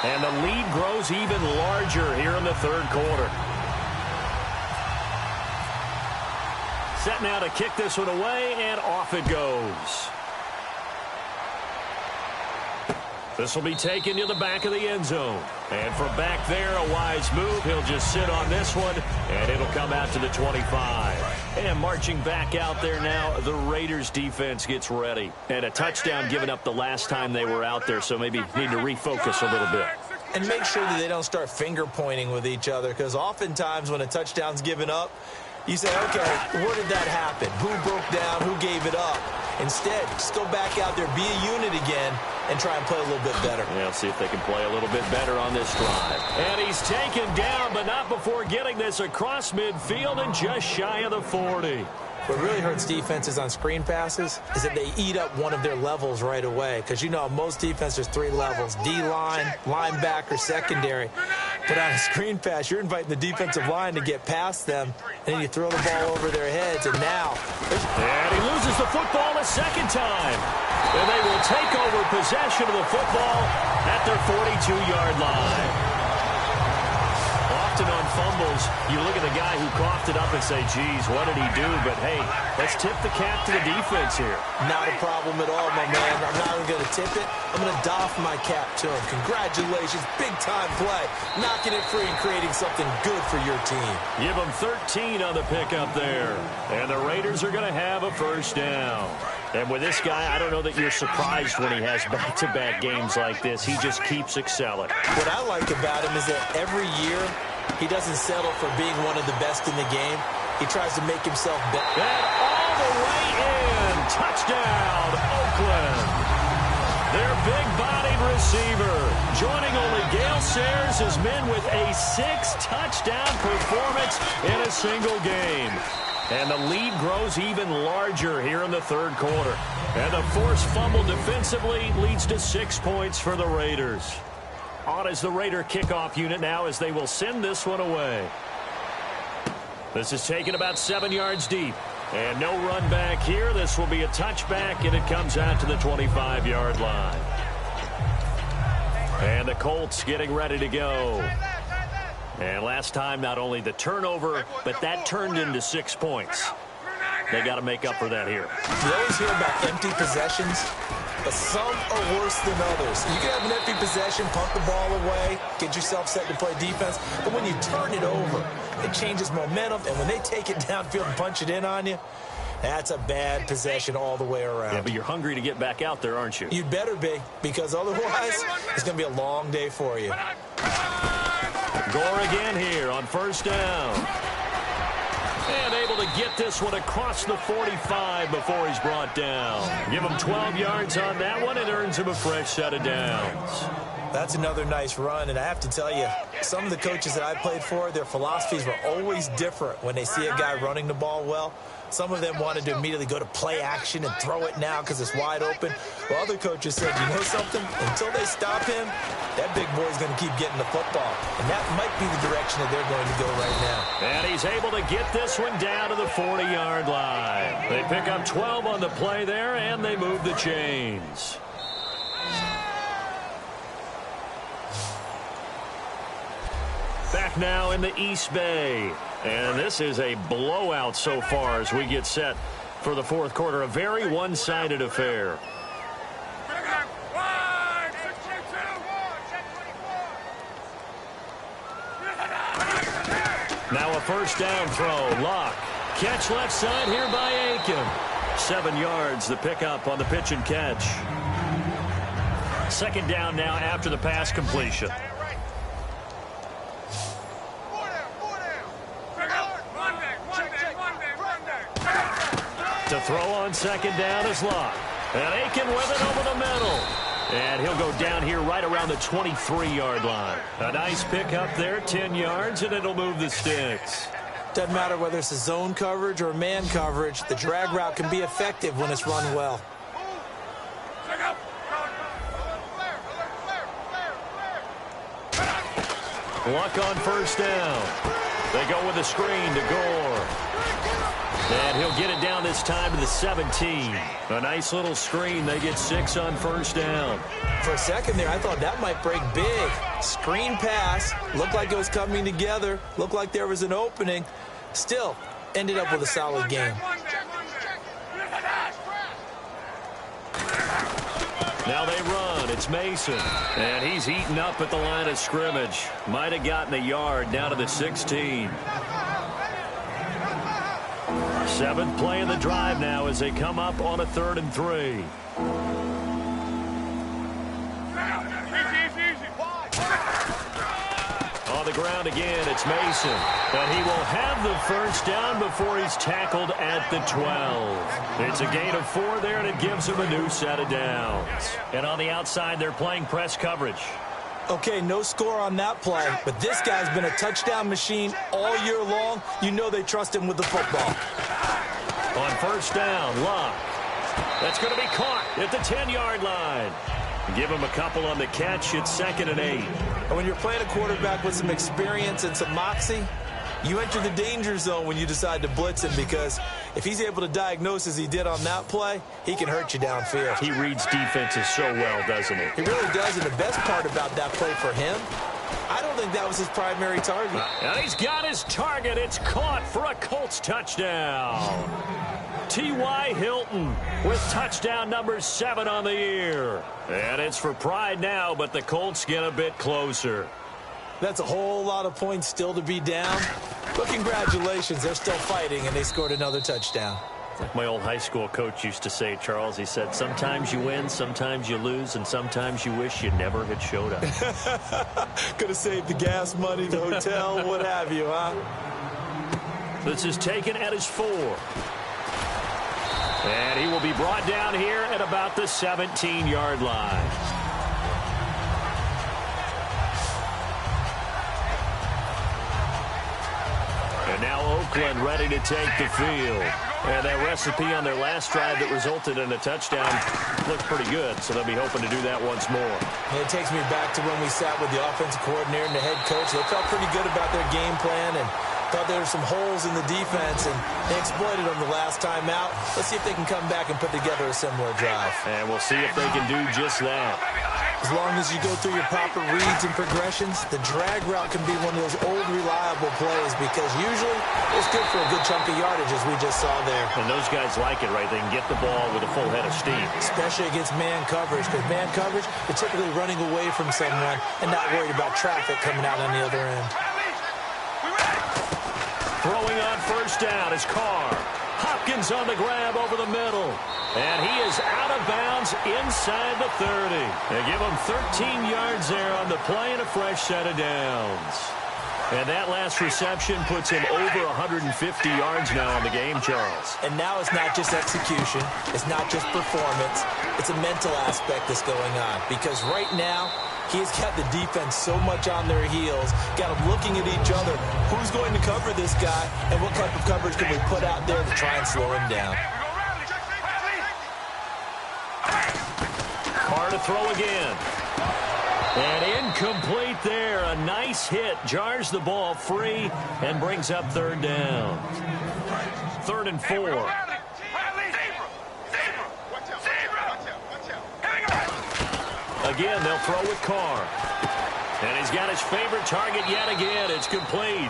Speaker 5: And the lead grows even larger here in the 3rd quarter. Set now to kick this one away, and off it goes. This will be taken to the back of the end zone. And from back there, a wise move. He'll just sit on this one, and it'll come out to the 25. And marching back out there now, the Raiders defense gets ready. And a touchdown given up the last time they were out there, so maybe need to refocus a little bit.
Speaker 6: And make sure that they don't start finger-pointing with each other, because oftentimes when a touchdown's given up, you say, okay, where did that happen? Who broke down? Who gave it up? Instead, just go back out there, be a unit again, and try and play a little bit better.
Speaker 5: Yeah, see if they can play a little bit better on this drive. And he's taken down, but not before getting this across midfield and just shy of the 40.
Speaker 6: What really hurts defenses on screen passes is that they eat up one of their levels right away. Because, you know, most defenses, 3 levels: D-line, linebacker, secondary. But on a screen pass, you're inviting the defensive line to get past them, and then you throw the ball over their heads, and now...
Speaker 5: And he loses the football a second time. And they will take over possession of the football at their 42-yard line. Often on fumbles, you look at the guy who coughed it up and say, geez, what did he do? But, hey, let's tip the cap to the defense here.
Speaker 6: Not a problem at all, my man. I'm not even going to tip it. I'm going to doff my cap to him. Congratulations. Big-time play. Knocking it free and creating something good for your team.
Speaker 5: Give them 13 on the pickup there. And the Raiders are going to have a first down. And with this guy, I don't know that you're surprised when he has back-to-back games like this. He just keeps excelling.
Speaker 6: What I like about him is that every year he doesn't settle for being one of the best in the game. He tries to make himself better.
Speaker 5: And all the way in. Touchdown, Oakland. Their big-bodied receiver, joining only Gale Sayers, as men with a 6-touchdown performance in a single game. And the lead grows even larger here in the third quarter. And the forced fumble defensively leads to 6 points for the Raiders. On is the Raider kickoff unit now as they will send this one away. This is taken about 7 yards deep. And no run back here. This will be a touchback, and it comes out to the 25-yard line. And the Colts getting ready to go. And last time, not only the turnover, but that turned into 6 points. They got to make up for that here.
Speaker 6: You always hear about empty possessions, but some are worse than others. You can have an empty possession, punt the ball away, get yourself set to play defense, but when you turn it over, it changes momentum, and when they take it downfield and punch it in on you, that's a bad possession all the way around.
Speaker 5: Yeah, but you're hungry to get back out there, aren't you?
Speaker 6: You'd better be, because otherwise, it's going to be a long day for you.
Speaker 5: Gore again here on first down. And able to get this one across the 45 before he's brought down. Give him 12 yards on that one and earns him a fresh set of downs.
Speaker 6: That's another nice run, and I have to tell you, some of the coaches that I played for, their philosophies were always different when they see a guy running the ball well. Some of them wanted to immediately go to play action and throw it now because it's wide open. Well, other coaches said, you know something? Until they stop him, that big boy's going to keep getting the football. And that might be the direction that they're going to go right now.
Speaker 5: And he's able to get this one down to the 40-yard line. They pick up 12 on the play there, and they move the chains. Back now in the East Bay. And this is a blowout so far as we get set for the fourth quarter. A very one-sided affair. Now a first down throw. Locke. Catch left side here by Aiken. 7 yards, the pickup on the pitch and catch. Second down now after the pass completion. To throw on second down is Locke. And Aiken with it over the middle. And he'll go down here right around the 23-yard line. A nice pickup there, 10 yards, and it'll move the sticks.
Speaker 6: Doesn't matter whether it's a zone coverage or man coverage, the drag route can be effective when it's run well.
Speaker 5: Luck on first down. They go with a screen to Gore. And he'll get it down this time to the 17. A nice little screen. They get 6 on first down.
Speaker 6: For a second there, I thought that might break big. Screen pass. Looked like it was coming together. Looked like there was an opening. Still, ended up with a solid game.
Speaker 5: Now they run. It's Mason. And he's eaten up at the line of scrimmage. Might have gotten a yard down to the 16. 7th play of the drive now as they come up on a 3rd and 3. On the ground again, it's Mason. And he will have the first down before he's tackled at the 12. It's a gain of 4 there, and it gives him a new set of downs. And on the outside, they're playing press coverage.
Speaker 6: Okay, no score on that play, but this guy's been a touchdown machine all year long. You know they trust him with the football.
Speaker 5: On first down, Locke. That's going to be caught at the 10-yard line. Give him a couple on the catch. It's 2nd and 8.
Speaker 6: And when you're playing a quarterback with some experience and some moxie, you enter the danger zone when you decide to blitz him, because if he's able to diagnose as he did on that play, he can hurt you downfield.
Speaker 5: He reads defenses so well, doesn't he?
Speaker 6: He really does, and the best part about that play for him, I don't think that was his primary target.
Speaker 5: And he's got his target. It's caught for a Colts touchdown. T.Y. Hilton with touchdown number 7 on the year. And it's for pride now, but the Colts get a bit closer.
Speaker 6: That's a whole lot of points still to be down. But congratulations, they're still fighting, and they scored another touchdown.
Speaker 5: Like my old high school coach used to say, Charles, he said, sometimes you win, sometimes you lose, and sometimes you wish you never had showed up.
Speaker 6: Could have saved the gas money, the hotel, what have you, huh?
Speaker 5: This is taken at his 4. And he will be brought down here at about the 17-yard line. And now Oakland ready to take the field. And that recipe on their last drive that resulted in a touchdown looked pretty good, so they'll be hoping to do that once more.
Speaker 6: And it takes me back to when we sat with the offensive coordinator and the head coach. They felt pretty good about their game plan and thought there were some holes in the defense, and they exploited them the last time out. Let's see if they can come back and put together a similar drive.
Speaker 5: And we'll see if they can do just that.
Speaker 6: As long as you go through your proper reads and progressions, the drag route can be one of those old reliable plays, because usually it's good for a good chunk of yardage, as we just saw there.
Speaker 5: And those guys like it, right? They can get the ball with a full head of steam.
Speaker 6: Especially against man coverage, because man coverage, you're typically running away from someone and not worried about traffic coming out on the other end.
Speaker 5: Throwing on first down is Carr. Hopkins on the grab over the middle. And he is out of bounds inside the 30. They give him 13 yards there on the play and a fresh set of downs. And that last reception puts him over 150 yards now on the game, Charles.
Speaker 6: And now it's not just execution. It's not just performance. It's a mental aspect that's going on. Because right now, he's got the defense so much on their heels, got them looking at each other. Who's going to cover this guy, and what type of coverage can we put out there to try and slow him down?
Speaker 5: Carr to throw again. And incomplete there. A nice hit. Jars the ball free and brings up 3rd down. 3rd and 4. Again, they'll throw with Carr. And he's got his favorite target yet again. It's complete.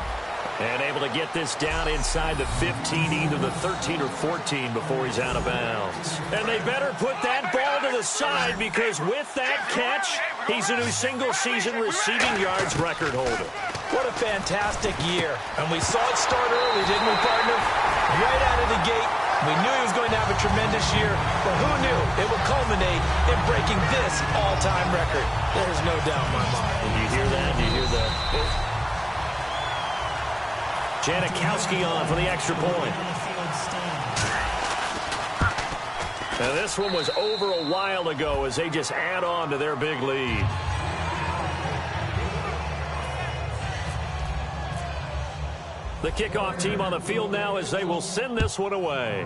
Speaker 5: And able to get this down inside the 15, either the 13 or 14 before he's out of bounds. And they better put that ball to the side, because with that catch, he's a new single-season receiving yards record holder.
Speaker 6: What a fantastic year. And we saw it start early, didn't we, partner? Right out of the gate, we knew he was going to have a tremendous year, but who knew it would culminate in breaking this all-time record? There's no doubt in my mind.
Speaker 5: And you hear that? You hear that? Janikowski on for the extra point. Now this one was over a while ago as they just add on to their big lead. The kickoff team on the field now as they will send this one away.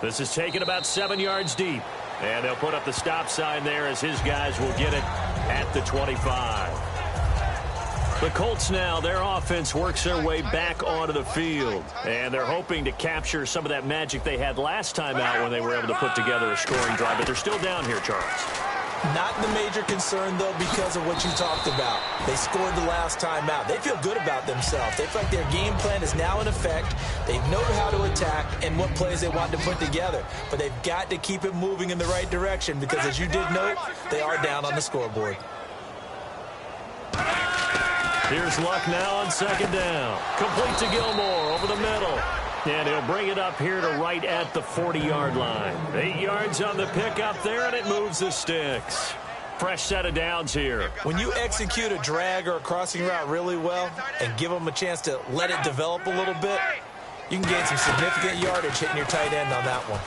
Speaker 5: This is taken about 7 yards deep. And they'll put up the stop sign there as his guys will get it at the 25. The Colts now, their offense works their way back onto the field. And they're hoping to capture some of that magic they had last time out when they were able to put together a scoring drive. But they're still down here, Charles.
Speaker 6: Not the major concern, though, because of what you talked about. They scored the last time out. They feel good about themselves. They feel like their game plan is now in effect. They know how to attack and what plays they want to put together. But they've got to keep it moving in the right direction because, as you did note, they are down on the scoreboard.
Speaker 5: Here's Luck now on 2nd down. Complete to Gilmore over the middle. And he'll bring it up here to right at the 40-yard line. 8 yards on the pickup there, and it moves the sticks. Fresh set of downs here.
Speaker 6: When you execute a drag or a crossing route really well and give them a chance to let it develop a little bit, you can gain some significant yardage hitting your tight end on that one.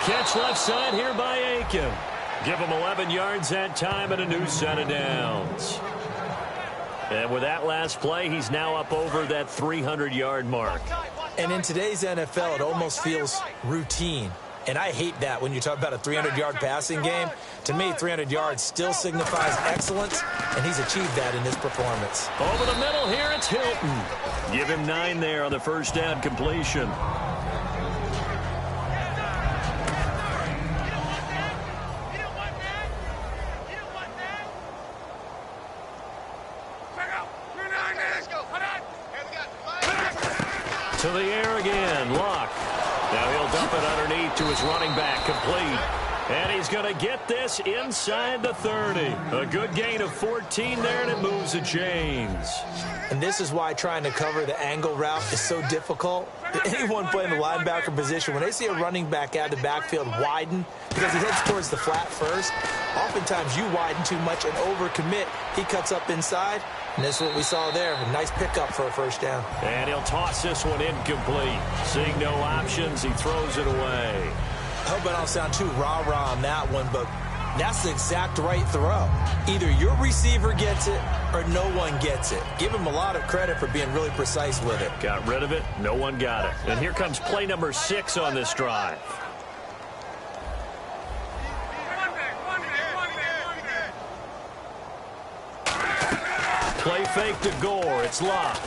Speaker 5: Catch left side here by Aiken. Give him 11 yards that time and a new set of downs. And with that last play, he's now up over that 300-yard mark.
Speaker 6: And in today's NFL, it almost feels routine. And I hate that when you talk about a 300-yard passing game. To me, 300 yards still signifies excellence, and he's achieved that in this performance.
Speaker 5: Over the middle here, it's Hilton. Give him 9 there on the first down completion. To the air again, Luck. Now he'll dump it underneath to his running back, complete. And he's going to get this inside the 30. A good gain of 14 there, and it moves the chains.
Speaker 6: And this is why trying to cover the angle route is so difficult. Anyone playing the linebacker position, when they see a running back out of the backfield widen, because he heads towards the flat first, oftentimes you widen too much and overcommit. He cuts up inside, and that's what we saw there. A nice pickup for a first down.
Speaker 5: And he'll toss this one incomplete. Seeing no options, he throws it away.
Speaker 6: I hope I don't sound too rah-rah on that one, but that's the exact right throw. Either your receiver gets it or no one gets it. Give him a lot of credit for being really precise with it.
Speaker 5: Got rid of it. No one got it. And here comes play number 6 on this drive. Play fake to Gore. It's Locke.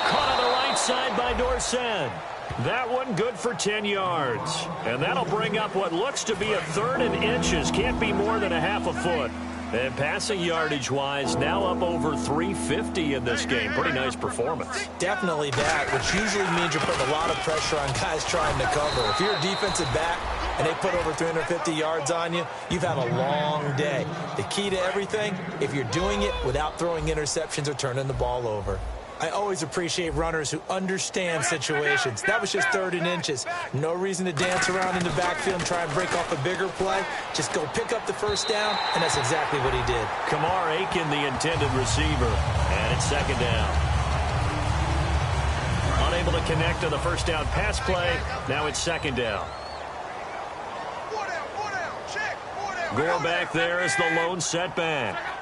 Speaker 5: Caught on the right side by Dorsett. That one good for 10 yards. And that'll bring up what looks to be a 3rd and inches. Can't be more than a half a foot. And passing yardage-wise, now up over 350 in this game. Pretty nice performance.
Speaker 6: Definitely that, which usually means you're putting a lot of pressure on guys trying to cover. If you're a defensive back and they put over 350 yards on you, you've had a long day. The key to everything, if you're doing it without throwing interceptions or turning the ball over. I always appreciate runners who understand situations. That was just 3rd and inches. No reason to dance around in the backfield and try and break off a bigger play. Just go pick up the first down, and that's exactly what he did.
Speaker 5: Kamar Aiken, the intended receiver, and it's 2nd down. Unable to connect on the first down pass play. Now it's 2nd down. Gore back there is the lone setback.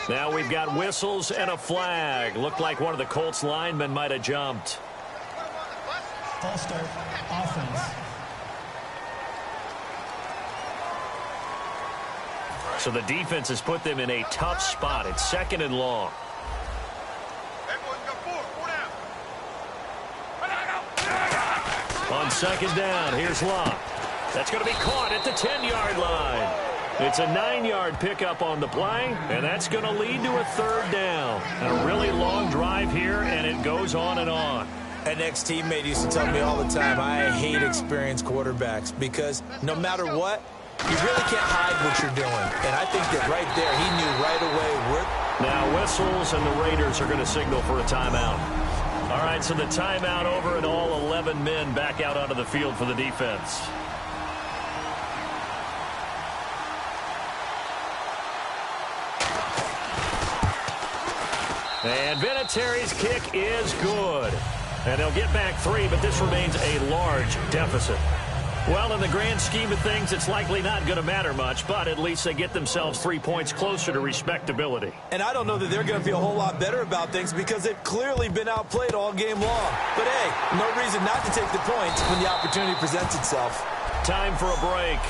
Speaker 5: Now we've got whistles and a flag. Looked like one of the Colts linemen might have jumped.
Speaker 8: False start, offense.
Speaker 5: So the defense has put them in a tough spot. It's 2nd and long. On 2nd down, here's Locke. That's going to be caught at the 10-yard line. It's a 9-yard pickup on the play, and that's going to lead to a 3rd down. A really long drive here, and it goes on and on.
Speaker 6: An ex-teammate used to tell me all the time, I hate experienced quarterbacks because no matter what, you really can't hide what you're doing. And I think that right there, he knew right away where.
Speaker 5: Now whistles, and the Raiders are going to signal for a timeout. All right, so the timeout over, and all 11 men back out onto the field for the defense. And Vinatieri's kick is good. And they'll get back 3, but this remains a large deficit. Well, in the grand scheme of things, it's likely not going to matter much, but at least they get themselves 3 points closer to respectability.
Speaker 6: And I don't know that they're going to feel a whole lot better about things because they've clearly been outplayed all game long. But hey, no reason not to take the points when the opportunity presents itself.
Speaker 5: Time for a break.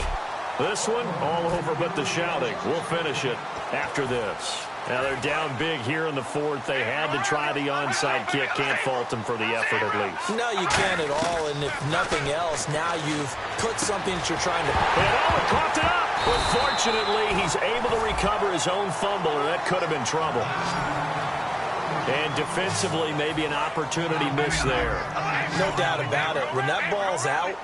Speaker 5: This one, all over but the shouting. We'll finish it after this. Now they're down big here in the 4th. They had to try the onside kick. Can't fault them for the effort at least.
Speaker 6: No, you can't at all. And if nothing else, now you've put something that you're trying to.
Speaker 5: And Owen coughed it up. But fortunately, he's able to recover his own fumble, or that could have been trouble. And defensively, maybe an opportunity missed there.
Speaker 6: No doubt about it. When that ball's out,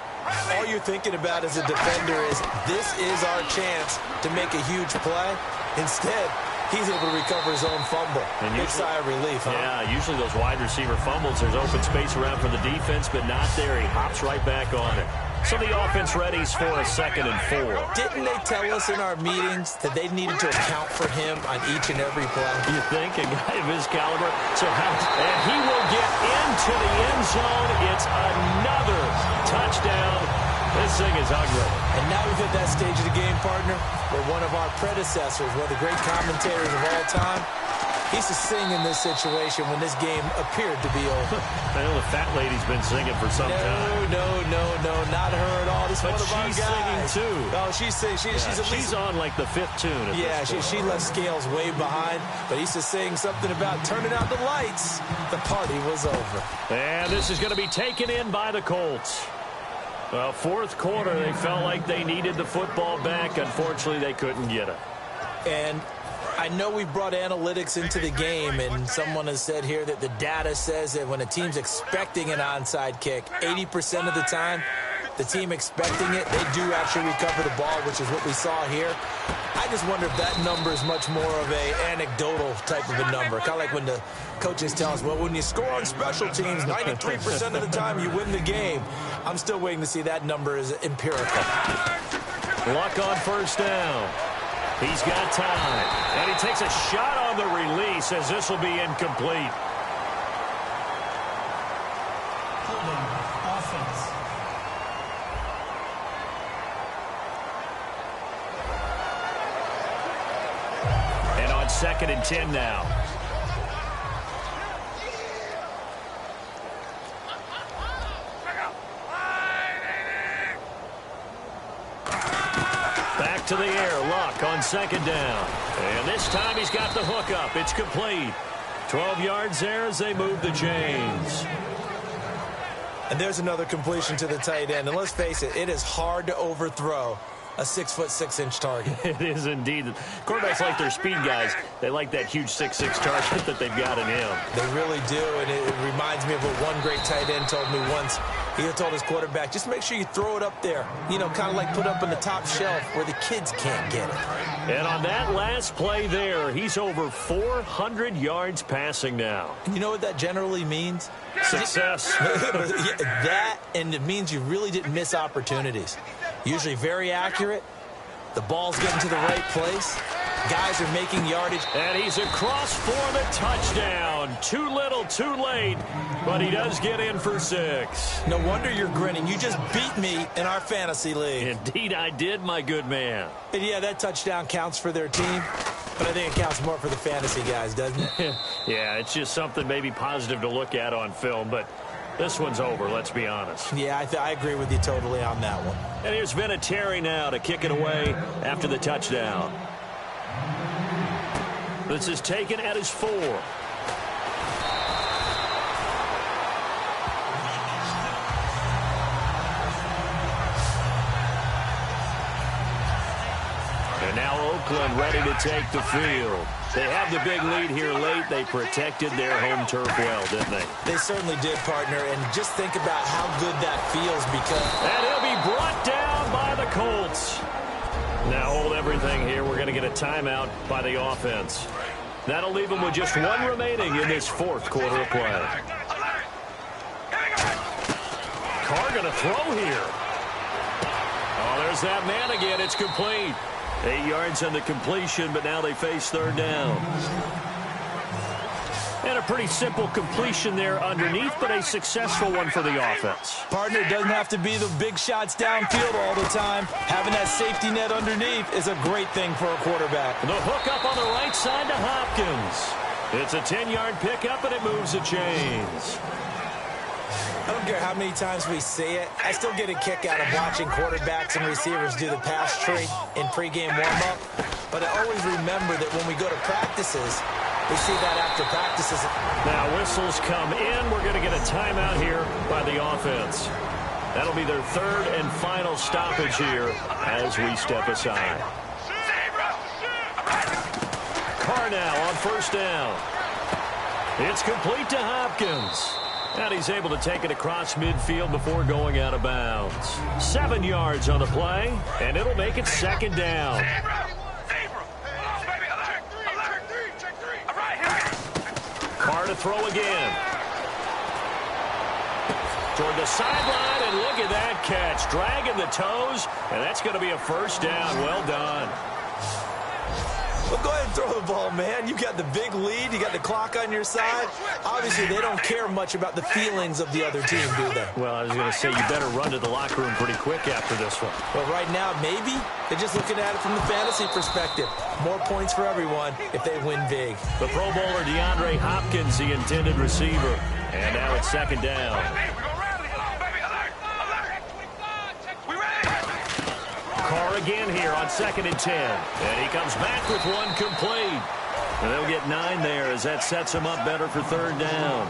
Speaker 6: all you're thinking about as a defender is this is our chance to make a huge play. Instead, he's able to recover his own fumble. And big sigh of relief, huh?
Speaker 5: Yeah, usually those wide receiver fumbles, there's open space around for the defense, but not there. He hops right back on it. So the offense readies for a 2nd and 4.
Speaker 6: Didn't they tell us in our meetings that they needed to account for him on each and every play?
Speaker 5: You think? A guy of his caliber? And he will get into the end zone. It's another touchdown. This thing is ugly.
Speaker 6: And now we've hit that stage of the game, partner, where one of our predecessors, one of the great commentators of all time, He used to sing in this situation when this game appeared to be over.
Speaker 5: I know the fat lady's been singing for some time.
Speaker 6: No, not her at all. This is one of our guys.
Speaker 5: She's singing, too.
Speaker 6: Oh, she's singing. She's
Speaker 5: on like the fifth tune at this point.
Speaker 6: She left Scales way behind, but he used to sing something about turning out the lights. The party was over.
Speaker 5: And this is going to be taken in by the Colts. Well, fourth quarter, they felt like they needed the football back. Unfortunately, they couldn't get it.
Speaker 6: And I know we brought analytics into the game, and someone has said here that the data says that when a team's expecting an onside kick, 80% of the time, the team expecting it, they do actually recover the ball, which is what we saw here. I just wonder if that number is much more of a anecdotal type of a number. Kind of like when the coaches tell us, well, when you score on special teams, 93% of the time you win the game. I'm still waiting to see that number is empirical.
Speaker 5: Luck on first down. He's got time. And he takes a shot on the release as this will be incomplete.
Speaker 8: Holding offense.
Speaker 5: And on 2nd and 10 now. Back to the air. Luck on 2nd down. And this time he's got the hook up. It's complete. 12 yards there as they move the chains.
Speaker 6: And there's another completion to the tight end. And let's face it, it is hard to overthrow a 6'6" target.
Speaker 5: It is indeed. Quarterbacks like their speed guys. They like that huge 6'6" target that they've got in him.
Speaker 6: They really do, and it reminds me of what one great tight end told me once. He told his quarterback, just make sure you throw it up there. You know, kind of like put up on the top shelf where the kids can't get it.
Speaker 5: And on that last play there, he's over 400 yards passing now.
Speaker 6: And you know what that generally means?
Speaker 5: Success.
Speaker 6: That, and it means you really didn't miss opportunities. Usually very accurate. The ball's getting to the right place. Guys are making yardage.
Speaker 5: And he's across for the touchdown. Too little, too late. But he does get in for 6.
Speaker 6: No wonder you're grinning. You just beat me in our fantasy league.
Speaker 5: Indeed I did, my good man.
Speaker 6: And yeah, that touchdown counts for their team. But I think it counts more for the fantasy guys, doesn't it?
Speaker 5: Yeah, it's just something maybe positive to look at on film. But this one's over, let's be honest.
Speaker 6: Yeah, I agree with you totally on that one.
Speaker 5: And here's Vinatieri now to kick it away after the touchdown. This is taken at his 4. And now Oakland ready to take the field. They have the big lead here late. They protected their home turf well, didn't they?
Speaker 6: They certainly did, partner. And just think about how good that feels because...
Speaker 5: And he'll be brought down by the Colts. Now hold everything here. We're going to get a timeout by the offense. That'll leave them with just 1 remaining in this 4th quarter of play. Carr going to throw here. Oh, there's that man again. It's complete. 8 yards on the completion, but now they face 3rd down. And a pretty simple completion there underneath, but a successful one for the offense.
Speaker 6: Partner, it doesn't have to be the big shots downfield all the time. Having that safety net underneath is a great thing for a quarterback.
Speaker 5: The hook up on the right side to Hopkins. It's a 10-yard pickup, and it moves the chains.
Speaker 6: I don't care how many times we see it. I still get a kick out of watching quarterbacks and receivers do the pass tree in pregame warm-up. But I always remember that when we go to practices, we see that after practices.
Speaker 5: Now whistles come in. We're going to get a timeout here by the offense. That'll be their 3rd and final stoppage here as we step aside. Carr now on 1st down. It's complete to Hopkins. And he's able to take it across midfield before going out of bounds. 7 yards on the play, and it'll make it 2nd down. Carr to throw again. Toward the sideline, and look at that catch. Dragging the toes, and that's going to be a 1st down. Well done.
Speaker 6: Well, go ahead and throw the ball, man. You got the big lead. You got the clock on your side. Obviously, they don't care much about the feelings of the other team, do they?
Speaker 5: Well, I was going to say you better run to the locker room pretty quick after this one.
Speaker 6: But right now, maybe they're just looking at it from the fantasy perspective. More points for everyone if they win big.
Speaker 5: The Pro Bowler DeAndre Hopkins, the intended receiver. And now it's second down. Carr again here on 2nd and 10. And he comes back with one complete. And they'll get 9 there as that sets him up better for 3rd down.